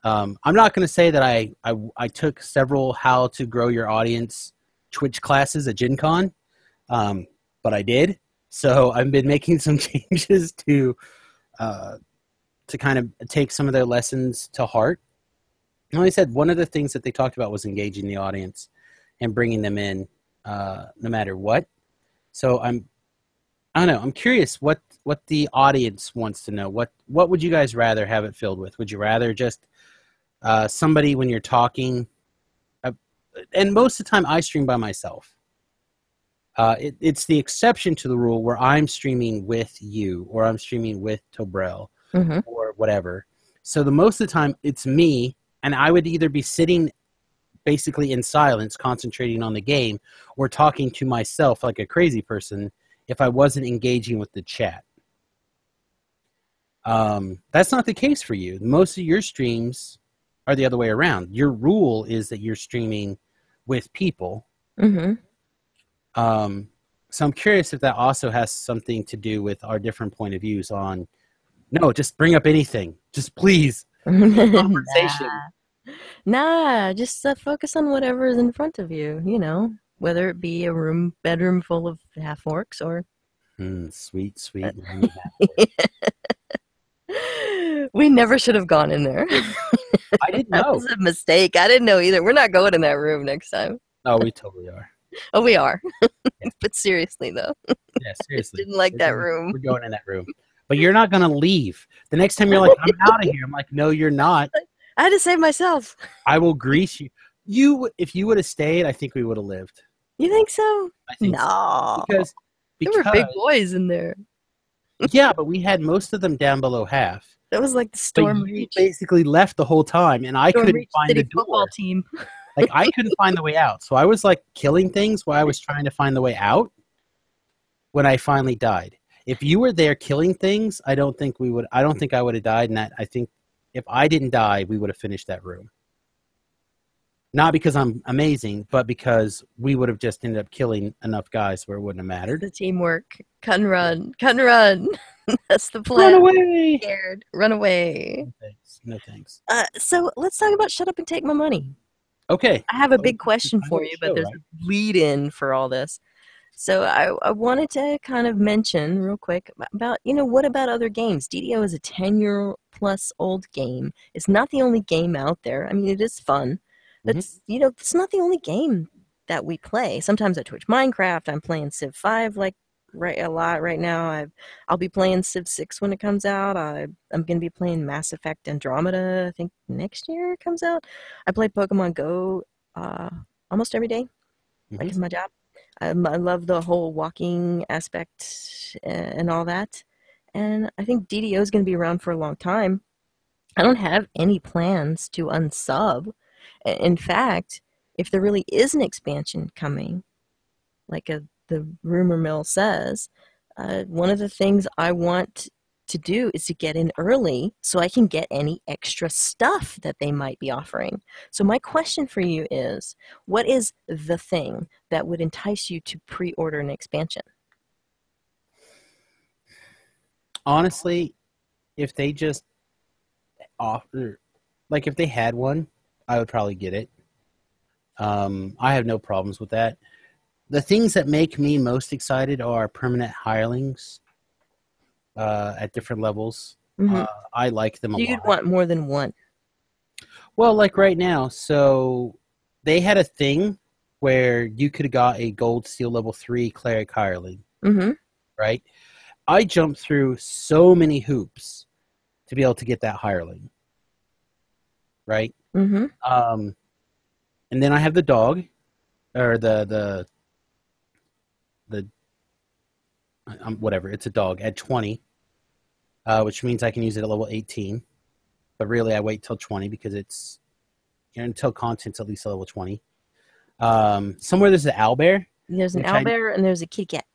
I'm not going to say that I took several how to grow your audience Twitch classes at Gen Con, but I did. So I've been making some changes to kind of take some of their lessons to heart. And like I said, one of the things that they talked about was engaging the audience and bringing them in no matter what. So I don't know. I'm curious what the audience wants to know. What would you guys rather have it filled with? Would you rather just somebody when you're talking? And most of the time, I stream by myself. It's the exception to the rule where I'm streaming with you or I'm streaming with Tobrel or whatever. So the most of the time, it's me, and I would either be sitting basically in silence, concentrating on the game, or talking to myself like a crazy person if I wasn't engaging with the chat. That's not the case for you. Most of your streams are the other way around. Your rule is that you're streaming with people. So I'm curious if that also has something to do with our different point of views on, no, just bring up anything. Just please. Conversation. Nah, just focus on whatever is in front of you, whether it be a bedroom full of half-orcs or... Sweet. We never should have gone in there. I didn't That know. was a mistake. I didn't know either. We're not going in that room next time. Oh, we totally are. Oh, we are. But seriously, though. Yeah, seriously. Didn't like that room. We're going in that room. But you're not going to leave. The next time you're like, I'm out of here. I'm like, no, you're not. I had to save myself. I will grease you. If you would have stayed, I think we would have lived. You think so? I think No. so. Because there were big boys in there. Yeah, but we had most of them down below half. That was like the Storm Reach. Basically left the whole time, and I couldn't find the door. Football team. Like, I couldn't find the way out. So I was like killing things while I was trying to find the way out when I finally died. If you were there killing things, I don't think I would have died. And I think if I didn't die, we would have finished that room. Not because I'm amazing, but because we would have just ended up killing enough guys where it wouldn't have mattered. The teamwork. Cut and run. Cut and run. That's the plan. Run away. Scared. Run away. No thanks. So let's talk about Shut Up and Take My Money. Okay. I have a big question for you, but there's a lead-in for all this. So I wanted to kind of mention real quick about, what about other games? DDO is a 10-year-plus old game. It's not the only game out there. I mean, it is fun. It's not the only game that we play. Sometimes I Twitch Minecraft. I'm playing Civ 5 a lot right now. I'll be playing Civ 6 when it comes out. I'm going to be playing Mass Effect Andromeda, I think next year it comes out. I play Pokemon Go almost every day. Like it's my job. I love the whole walking aspect and all that. And I think DDO is going to be around for a long time. I don't have any plans to unsub. In fact, if there really is an expansion coming, like the rumor mill says, one of the things I want to do is to get in early so I can get any extra stuff that they might be offering. So my question for you is, what is the thing that would entice you to pre-order an expansion? Honestly, if they just offer, like if they had one, I would probably get it. I have no problems with that. The things that make me most excited are permanent hirelings at different levels. I like them a lot. You'd want more than one. Well, like right now, so they had a thing where you could have got a gold steel level 3 cleric hireling. Right? I jumped through so many hoops to be able to get that hireling. right? Mm-hmm. And then I have the dog, or the whatever. It's a dog at 20, which means I can use it at level 18. But really, I wait till 20 because it's until content's at least level 20. Somewhere there's an owlbear, There's an which I owlbear and there's a kitty cat,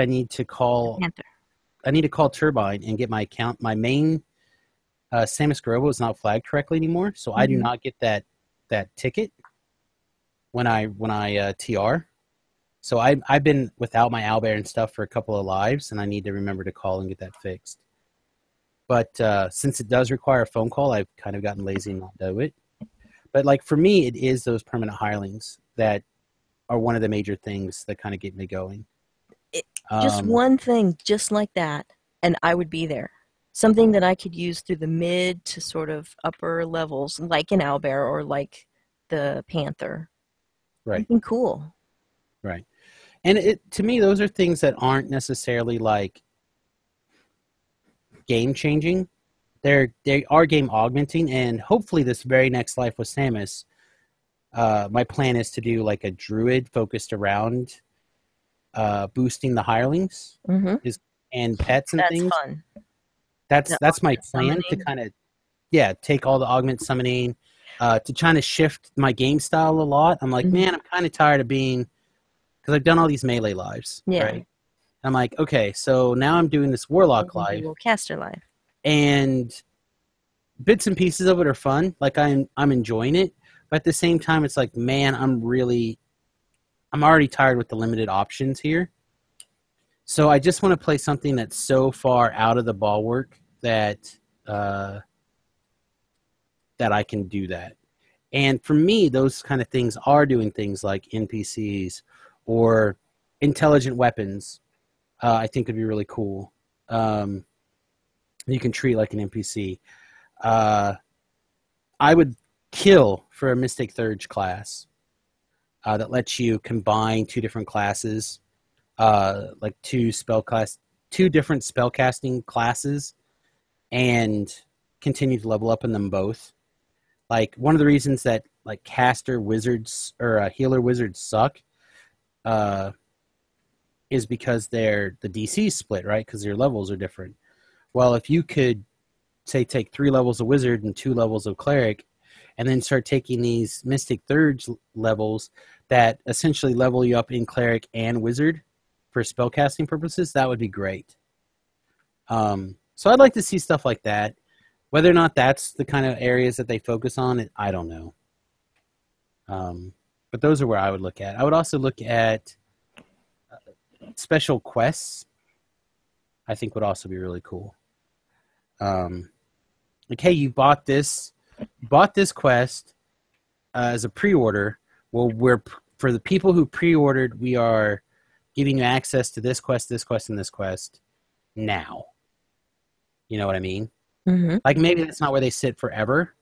need to a call. panther. I need to call Turbine and get my account. My main Samus Garobo is not flagged correctly anymore, so I do Mhm. not get that ticket when I TR. So I've been without my owlbear and stuff for a couple of lives, and I need to remember to call and get that fixed. But since it does require a phone call, I've kind of gotten lazy and not do it. But like for me, it is those permanent hirelings that are one of the major things that kind of get me going. Just one thing, just like that, and I would be there. Something that I could use through the mid to sort of upper levels, like an owlbear or like the panther. Right, Something cool. right. And to me, those are things that aren't necessarily like game changing. They are game augmenting, and hopefully, this very next life with Samus, my plan is to do like a druid focused around boosting the hirelings Mm-hmm. and pets and That's things. fun. That's The my augment plan to summoning. kind of take all the augment summoning, to try to shift my game style a lot. I'm like, Mhm. man, I'm kind of tired of being, because I've done all these melee lives, Yeah. right? I'm like, okay, so now I'm doing this warlock live, Dual caster life. and bits and pieces of it are fun. Like I'm enjoying it, but at the same time, it's like, man, I'm already tired with the limited options here. So I just want to play something that's so far out of the ballpark that that I can do that. And for me, those kind of things are doing things like NPCs or intelligent weapons. I think would be really cool. You can treat like an NPC. I would kill for a Mystic Thurge class that lets you combine two different classes, like two different spellcasting classes, and continue to level up in them both. Like one of the reasons that like caster wizards or healer wizards suck is because the DC split, right? Because your levels are different. Well, if you could say take 3 levels of wizard and 2 levels of cleric, and then start taking these Mystic Thurge levels that essentially level you up in cleric and wizard for spellcasting purposes, that would be great. So I'd like to see stuff like that. Whether or not that's the kind of areas that they focus on, I don't know. But those are where I would look at. I would also look at special quests. I think would also be really cool. Like, hey, you bought this quest as a pre-order. Well, for the people who pre-ordered, we are giving you access to this quest, and this quest now. You know what I mean? Mm-hmm. Like maybe that's not where they sit forever.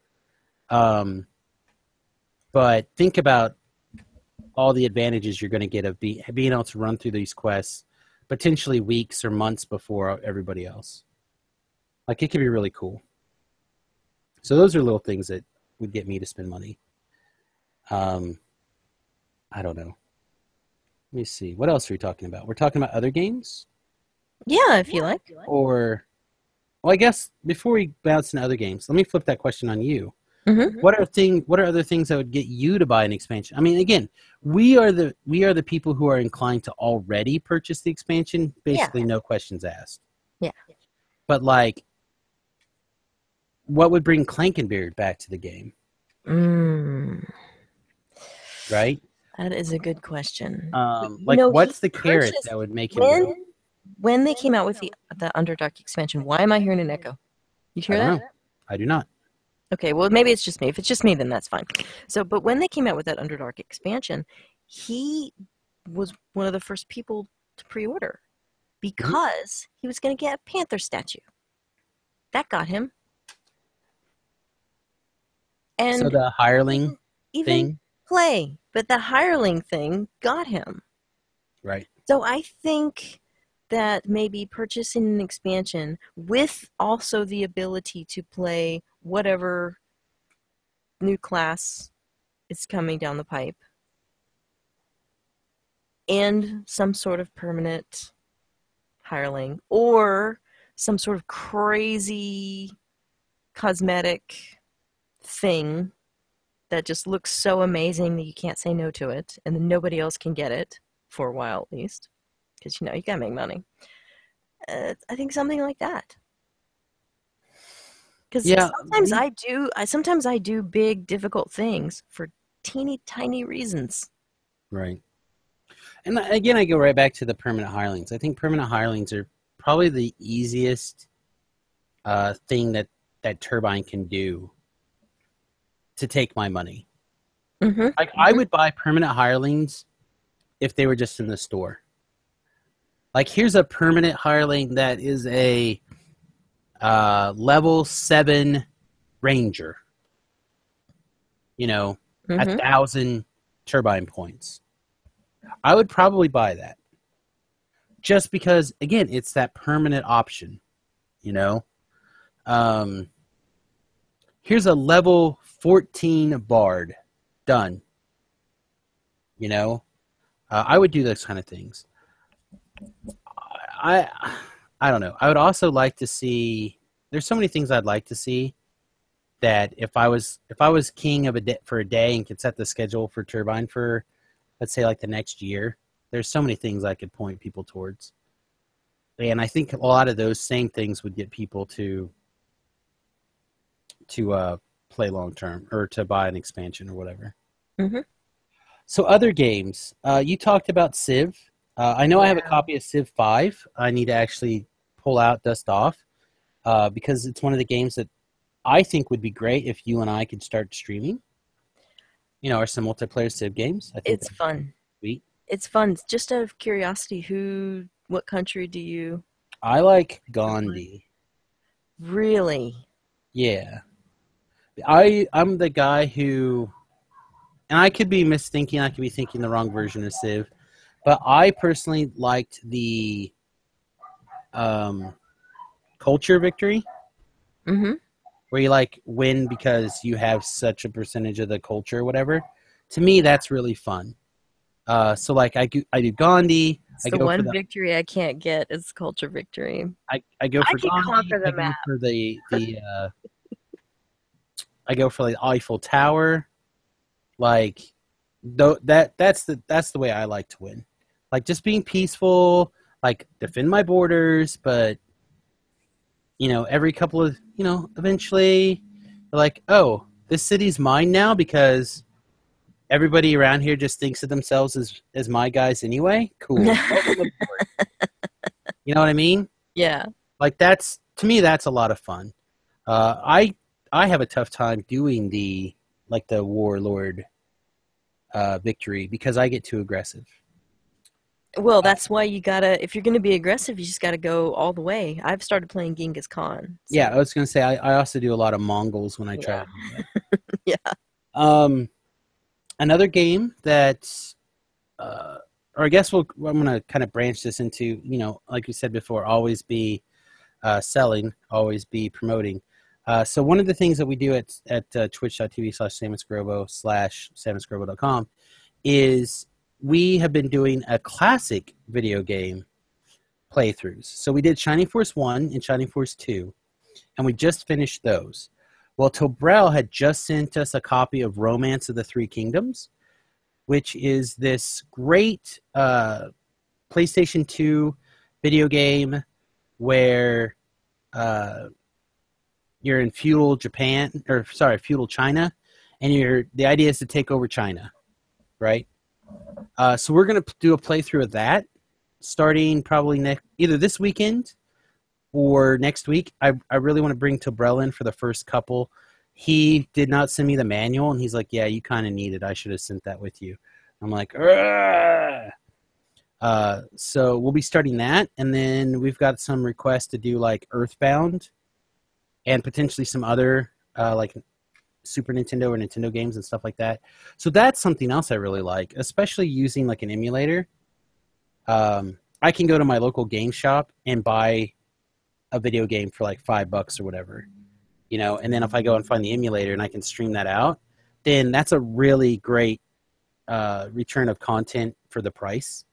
But think about all the advantages you're going to get of being able to run through these quests potentially weeks or months before everybody else. Like it could be really cool. So those are little things that would get me to spend money. I don't know. Let me see. What else are we talking about? We're talking about other games? Yeah, if you like. Or, well, I guess before we bounce into other games, let me flip that question on you. Mm-hmm. What are other things that would get you to buy an expansion? I mean, again, we are the people who are inclined to already purchase the expansion, basically no questions asked. Yeah. But like, what would bring Clankenbeard back to the game? Right? That is a good question. Like, what's the carrot that would make him go? When they came out with the Underdark expansion, why am I hearing an echo? You hear I don't that? know. I do not. Okay, well, maybe it's just me. If it's just me, then that's fine. So, but when they came out with that Underdark expansion, he was one of the first people to pre-order because he was going to get a panther statue. That got him. And So the hireling even thing, play, but the hireling thing got him. right? So I think that maybe purchasing an expansion with also the ability to play whatever new class is coming down the pipe, and some sort of permanent hireling, or some sort of crazy cosmetic thing that just looks so amazing that you can't say no to it, and then nobody else can get it for a while at least, because you gotta make money. I think something like that. Because Yeah, sometimes I do big difficult things for teeny tiny reasons. right. And again, I go right back to the permanent hirelings. I think permanent hirelings are probably the easiest thing that Turbine can do to take my money. Mm-hmm. Like, I would buy permanent hirelings if they were just in the store. Like, here's a permanent hireling that is a level 7 ranger. Mm-hmm. 1,000 Turbine points. I would probably buy that. Just because, again, it's that permanent option. Here's a level 14 bard. Done. I would do those kind of things. I don't know. I would also like to see. There's so many things I'd like to see. That if I was king of for a day and could set the schedule for Turbine for, let's say, like the next year, there's so many things I could point people towards. And I think a lot of those same things would get people to play long term or to buy an expansion or whatever. Mm-hmm. So other games, you talked about Civ. I know I have a copy of Civ 5. I need to actually pull out, dust off, because it's one of the games that I think would be great if you and I could start streaming. Or some multiplayer Civ games. I think it's fun. Sweet. It's fun. Just out of curiosity, what country do you? I like Gandhi. Really? Yeah. I'm the guy who, and I could be misthinking, I could be thinking the wrong version of Civ, but I personally liked the culture victory. Mm-hmm. Where you win because you have such a percentage of the culture or whatever. To me, that's really fun. So I do Gandhi. It's the one victory I can't get is culture victory. I go for Gandhi. Conquer the map. I go for the Eiffel Tower. That's the way I like to win. Just being peaceful, defend my borders, but every couple of, eventually oh, this city's mine now because everybody around here just thinks of themselves as my guys anyway. Cool. You know what I mean? Yeah. To me, that's a lot of fun. I have a tough time doing the warlord victory because I get too aggressive. Well, that's why if you're going to be aggressive, you just got to go all the way. I've started playing Genghis Khan. So. Yeah, I was going to say, I also do a lot of Mongols when I try to do that. Yeah. Another game that, or I guess I'm going to kind of branch this into, like we said before, always be selling, always be promoting. So one of the things that we do at twitch.tv/SamusGrobo/SamusGrobo.com is we have been doing a classic video game playthroughs. So we did Shining Force 1 and Shining Force 2, and we just finished those. Well, Tobrel had just sent us a copy of Romance of the Three Kingdoms, which is this great PlayStation 2 video game where you're in feudal China, and the idea is to take over China, right? So we're going to do a playthrough of that starting probably either this weekend or next week. I really want to bring Tobrel in for the first couple. He did not send me the manual, and he's like, yeah, you kind of need it. I should have sent that with you. I'm like, so we'll be starting that, and then we've got some requests to do Earthbound and potentially some other Super Nintendo or Nintendo games and stuff like that. So that's something else I really like, especially using an emulator. I can go to my local game shop and buy a video game for $5 or whatever, and then if I go and find the emulator and I can stream that out, then that's a really great return of content for the price.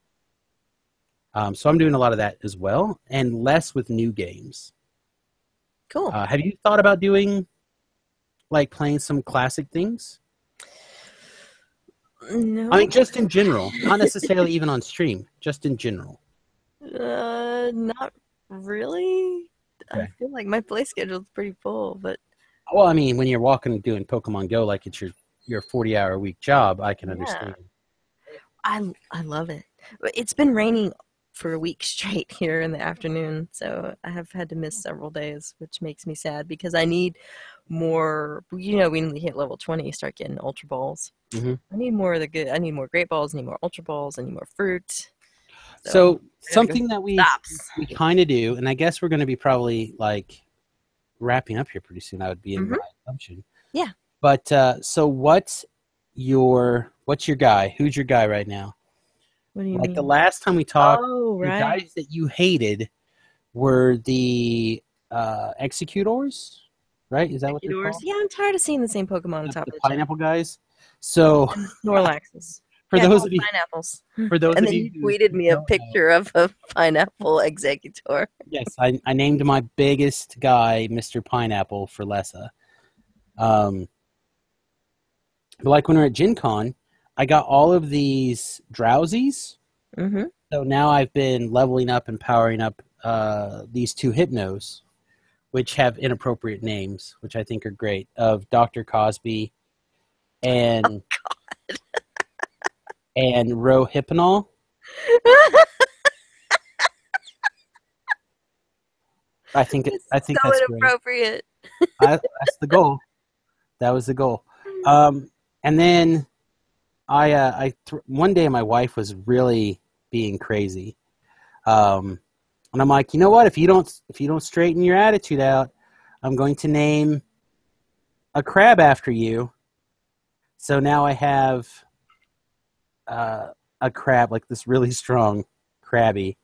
So I'm doing a lot of that as well, and less with new games. Cool. Have you thought about doing, like, playing some classic things? No. I mean, just in general, not necessarily even on stream, just in general. Not really. I Okay. feel like my play schedule's pretty full, but Well, I mean, when you're walking and doing Pokemon Go like it's your 40-hour-a-week job, I can yeah, understand. I love it. But it's been raining for a week straight here in the afternoon, so I have had to miss several days, which makes me sad because I need more. You know, when we hit level 20, you start getting Ultra Balls. Mhm. I need more of the good. I need more Great Balls. I need more Ultra Balls. I need more fruit. So I gotta go something that we stops. kind of do, and I guess we're going to be probably like wrapping up here pretty soon. I would be in Mhm. my assumption. Yeah. But so what's your guy? Who's your guy right now? What do you Like mean? the last time we talked, Oh, the right. guys that you hated were the Executors, right? Is that what they're Executors. called? Yeah, I'm tired of seeing the same Pokemon on top The of each other. pineapple guys. So And the Snorlaxes. for Yeah, those called of you, pineapples. for those And of then you you who tweeted me a don't know, picture of a pineapple executor. yes, I named my biggest guy Mr. Pineapple for Lessa. But like when we we're at Gen Con, I got all of these Drowsies. Mm-hmm. So now I've been leveling up and powering up these two Hypnos, which have inappropriate names, which I think are great, of Dr. Cosby and and Rohypnol. I think It's that's so great. inappropriate. That's the goal. That was the goal. And then one day my wife was really being crazy, and I'm like, you know what? If you don't straighten your attitude out, I'm going to name a crab after you. So now I have a crab, like this really strong crabby,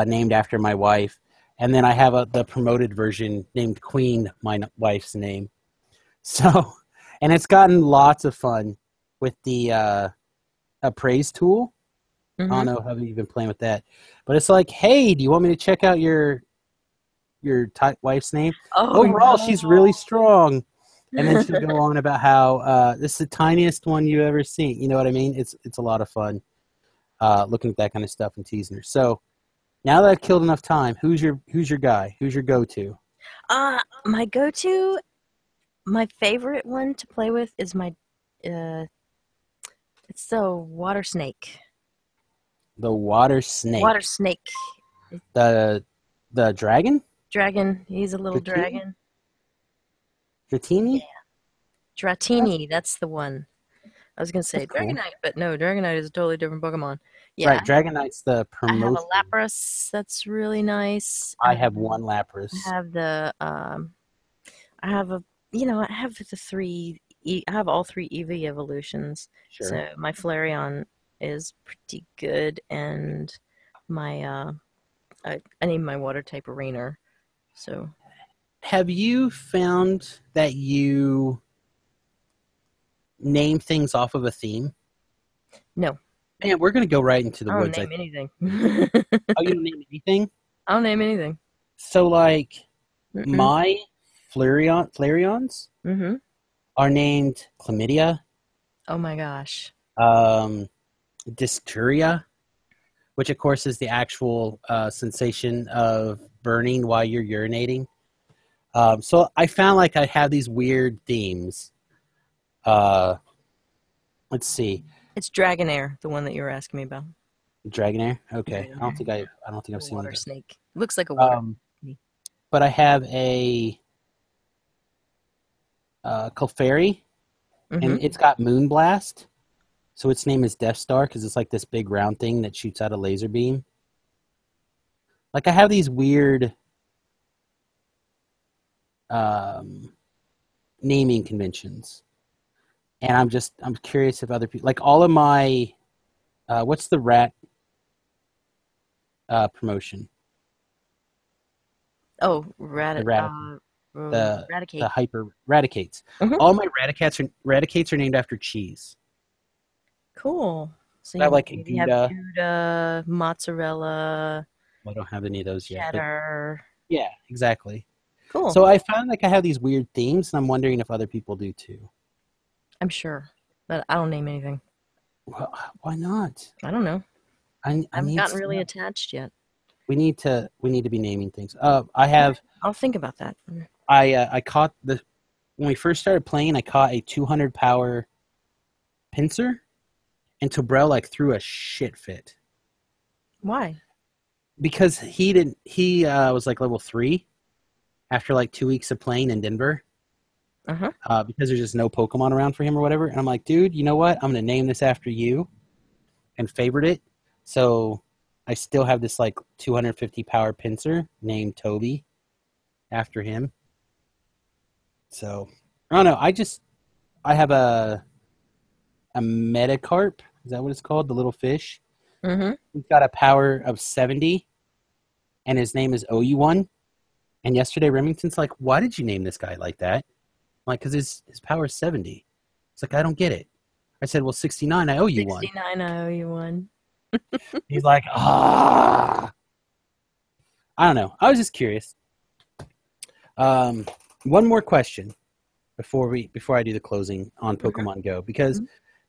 named after my wife, and then I have the promoted version named Queen, my wife's name. So, and it's gotten lots of fun with the appraise tool. Mm-hmm. I don't know how you've been playing with that, but it's like, hey, do you want me to check out your wife's name? Overall, she's really strong. And then she'll go on about how this is the tiniest one you've ever seen. You know what I mean? It's a lot of fun looking at that kind of stuff and teasing her. So now that I've killed enough time, who's your guy? Who's your go-to? My go-to, my favorite one to play with is my it's the water snake. The water snake. Water snake. The dragon? Dragon. He's a little Dratini? dragon. Dratini? Dratini, that's the one. I was gonna say That's cool. Dragonite, but no, Dragonite is a totally different Pokemon. Yeah, Right, Dragonite's the I have promotion. a Lapras that's really nice. I have one Lapras. I have the I have I have the three. I have all three Eevee evolutions. Sure. So my Flareon is pretty good, and my I named my water type Rainer. So have you found that you name things off of a theme? No. Man, we're gonna go right into the woods. I don't name anything. Oh, you don't name anything? I don't name anything. So, like, Mm-mm. my Flareons Mm-hmm. are named Chlamydia, Oh my gosh. Dysturia, which of course is the actual sensation of burning while you're urinating. So I found like I have these weird themes. Let's see. It's Dragonair, the one that you were asking me about. Dragonair. Okay, Dragonair. I don't think I've seen Water that. snake. Looks like a water. But I have a Clefairy, and it's got Moonblast. So its name is Death Star because it's like this big round thing that shoots out a laser beam. Like I have these weird naming conventions, and I'm curious if other people like all of my what's the rat promotion? Oh, The Raticate. the Raticate. hyper Raticates. Mhm. All my Raticates are named after cheese. Cool. So I have you like maybe have Gouda. Gouda, mozzarella, Well, I don't have any of those yet, but cheddar. yeah, exactly. Cool. So I found like I have these weird themes, and I'm wondering if other people do too. I'm sure, but I don't name anything. Well, why not? I don't know. I I haven't need gotten to really know. attached yet. We need to be naming things. I Okay. have I'll think about that. I caught the when we first started playing. I caught a 200 power pincer, and Tobrell like threw a shit fit Why? because he didn't. He was like level 3 after like 2 weeks of playing in Denver. Uh-huh. Because there's just no Pokemon around for him or whatever. And I'm like, dude, you know what? I'm gonna name this after you, and favorite it. So I still have this like 250 power pincer named Toby after him. So I don't know. I have a Metacarp. Is that what it's called? The little fish. Mm-hmm. He's got a power of 70, and his name is OU1. And yesterday Remington's like, why did you name this guy like that? I'm like, because his power is 70. It's like, I don't get it. I said, well, 69, I owe you one. 69, I owe you one. He's like, ah. I don't know. I was just curious. One more question before I do the closing on Pokemon Go, because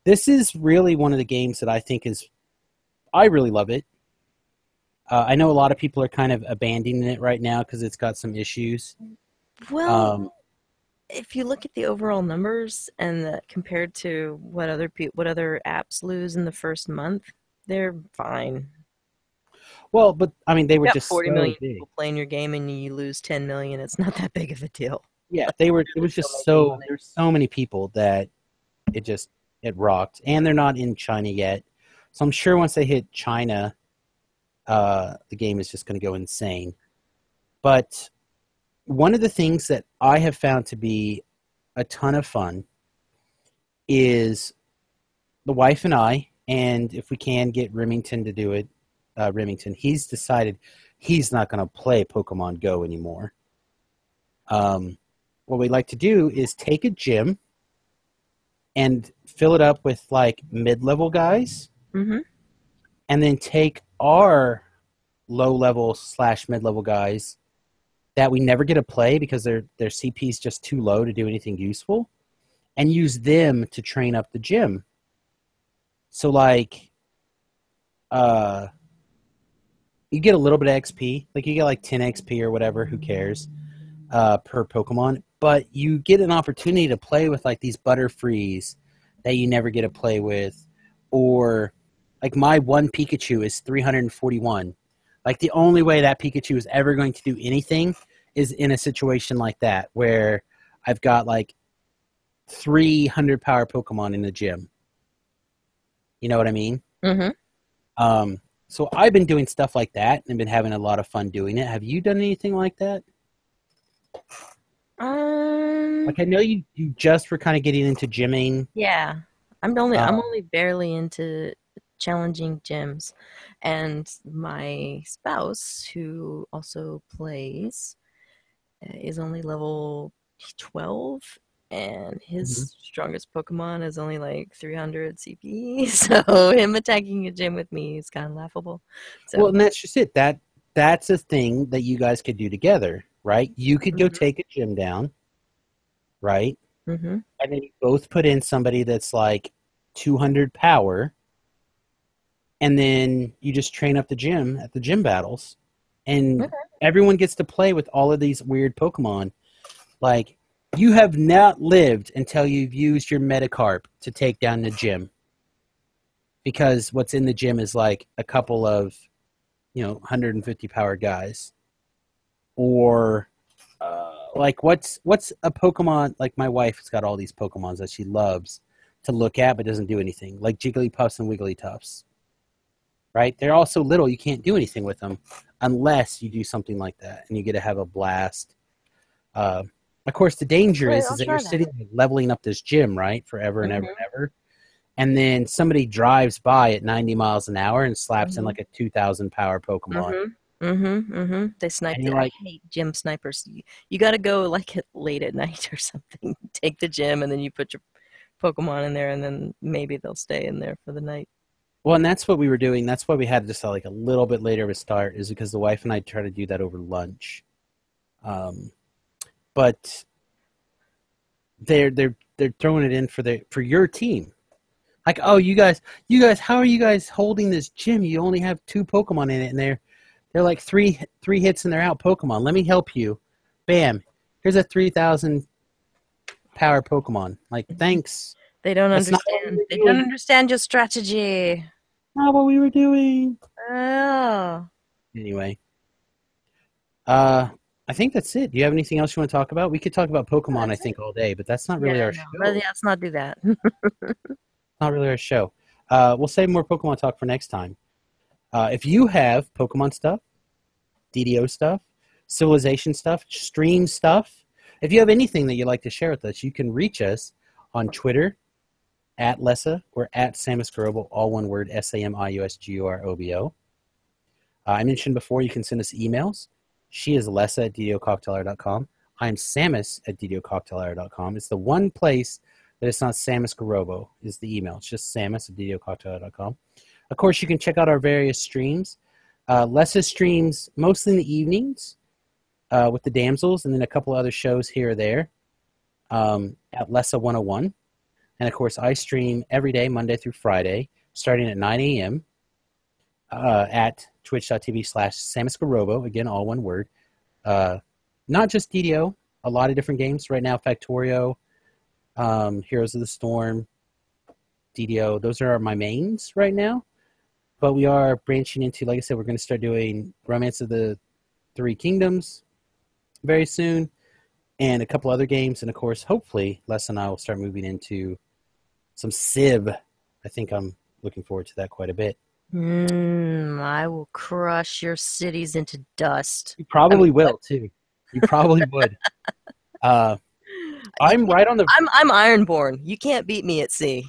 this is really one of the games that I think I really love it. I know a lot of people are kind of abandoning it right now because it's got some issues. Well, if you look at the overall numbers and compared to what other apps lose in the first month, they're fine. Well, but I mean, they were You got just 40 so million big. people playing your game and you lose 10 million. It's not that big of a deal. Yeah, they were. It was just so. There's so many people that it rocked, and they're not in China yet. So I'm sure once they hit China, the game is just going to go insane. But one of the things that I have found to be a ton of fun is the wife and I, and if we can get Remington to do it, Remington, he's decided he's not going to play Pokemon Go anymore. What we like to do is take a gym and fill it up with like mid-level guys, Mm-hmm. and then take our low-level / mid-level guys that we never get to play because their CP is just too low to do anything useful, and use them to train up the gym. So like, you get a little bit of XP, like you get like 10 XP or whatever, who cares, per Pokemon, but you get an opportunity to play with like these Butterfrees that you never get to play with, or like my one Pikachu is 341. Like the only way that Pikachu is ever going to do anything is in a situation like that where I've got like 300 power Pokemon in the gym. You know what I mean? Mm-hmm. So I've been doing stuff like that and been having a lot of fun doing it. Have you done anything like that? Like I know you just were kind of getting into gymming. Yeah. I'm only barely into challenging gyms, and my spouse, who also plays, is only level 12, and his strongest Pokemon is only like 300 CP. So him attacking a gym with me is kind of laughable. So Well, and that's just it. That's a thing that you guys could do together, right? You could go take a gym down, right? mm-hmm. And then you both put in somebody that's like 200 power, and then you just train up the gym at the gym battles, and everyone gets to play with all of these weird Pokemon. Like, you have not lived until you've used your Metacarp to take down the gym, because what's in the gym is like a couple of 150 power guys, or like what's a Pokemon, like my wife has got all these Pokemons that she loves to look at but doesn't do anything, like Jigglypuffs and Wigglytuffs, right? They're all so little you can't do anything with them unless you do something like that, and you get to have a blast. Of course, the danger is that you're sitting leveling up this gym, right, forever and ever and ever, and then somebody drives by at 90 miles an hour and slaps in like a 2,000 power Pokemon. They sniped And it. you're I like, hate gym snipers. You got to go like late at night or something. Take the gym and then you put your Pokemon in there and then maybe they'll stay in there for the night. well, and that's what we were doing. That's why we had to start like a little bit later of a start, is because the wife and I try to do that over lunch. But they're throwing it in for your team. Like, oh, you guys, how are you guys holding this gym? You only have 2 Pokemon in it, and they're like three hits and they're out Pokemon. Let me help you. Bam, here's a 3,000 power Pokemon. Like, thanks. They don't That's not what we understand. were They don't doing. understand your strategy. Not what we were doing. Oh. Anyway, I think that's it. Do you have anything else you want to talk about? We could talk about Pokemon, I think, all day, but that's not really Yeah, our no. show. Let's not do that. Not really our show. We'll save more Pokemon talk for next time. If you have Pokemon stuff, DDO stuff, Civilization stuff, stream stuff, if you have anything that you'd like to share with us, you can reach us on Twitter at Lessa or at Samus Garobo, all one word, SAMIUSGUROBO. I mentioned before you can send us emails. She is Lessa at ddococktailer.com. I am Samus at ddococktailer.com. It's the one place that it's not Samus Garobo is the email. It's just Samus at ddococktailer.com. Of course, you can check out our various streams. Lessa streams mostly in the evenings with the damsels, and then a couple other shows here or there at Lessa 101. And, of course, I stream every day, Monday through Friday, starting at 9 a.m. At twitch.tv/Samus Garobo. Again, all one word. Not just DDO, a lot of different games. Right now, Factorio, Heroes of the Storm, DDO. Those are my mains right now. But we are branching into, like I said, we're going to start doing Romance of the Three Kingdoms very soon, and a couple other games. And, of course, hopefully, Les and I will start moving into some Civ. I think I'm looking forward to that quite a bit. I will crush your cities into dust. You probably will, too. You probably would. I'm right on the... I'm Ironborn. You can't beat me at sea.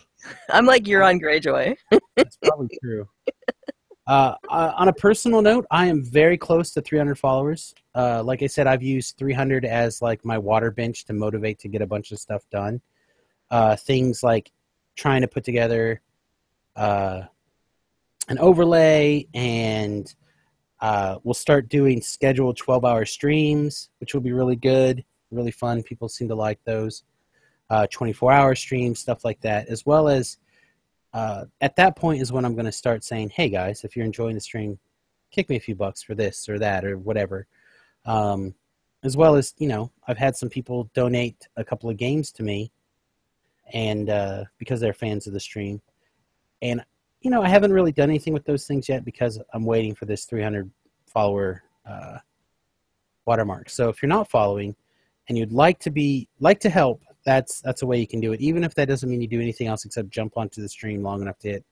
I'm like Euron Greyjoy. That's probably true. On a personal note, I am very close to 300 followers. Like I said, I've used 300 as like my water bench to motivate to get a bunch of stuff done. Things like trying to put together an overlay, and we'll start doing scheduled 12-hour streams, which will be really good, really fun. People seem to like those. 24-hour streams, stuff like that, as well as at that point is when I'm going to start saying, hey guys, if you're enjoying the stream, kick me a few bucks for this or that or whatever. As well as, I've had some people donate a couple of games to me, and because they're fans of the stream. And, I haven't really done anything with those things yet because I'm waiting for this 300 follower watermark. So if you're not following and you'd like to help, that's a way you can do it, even if that doesn't mean you do anything else except jump onto the stream long enough to hit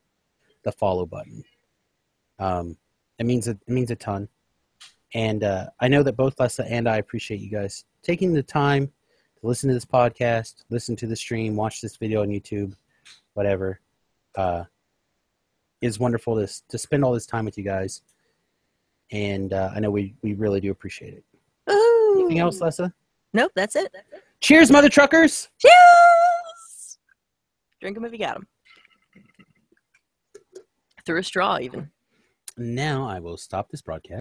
the follow button. It means a ton. And I know that both Lessa and I appreciate you guys taking the time to listen to this podcast, listen to the stream, watch this video on YouTube, whatever. It's wonderful to spend all this time with you guys. And I know we really do appreciate it. Ooh. Anything else, Lessa? Nope, that's it. Cheers, mother truckers! Cheers! Drink them if you got them. Through a straw, even. Now I will stop this broadcast.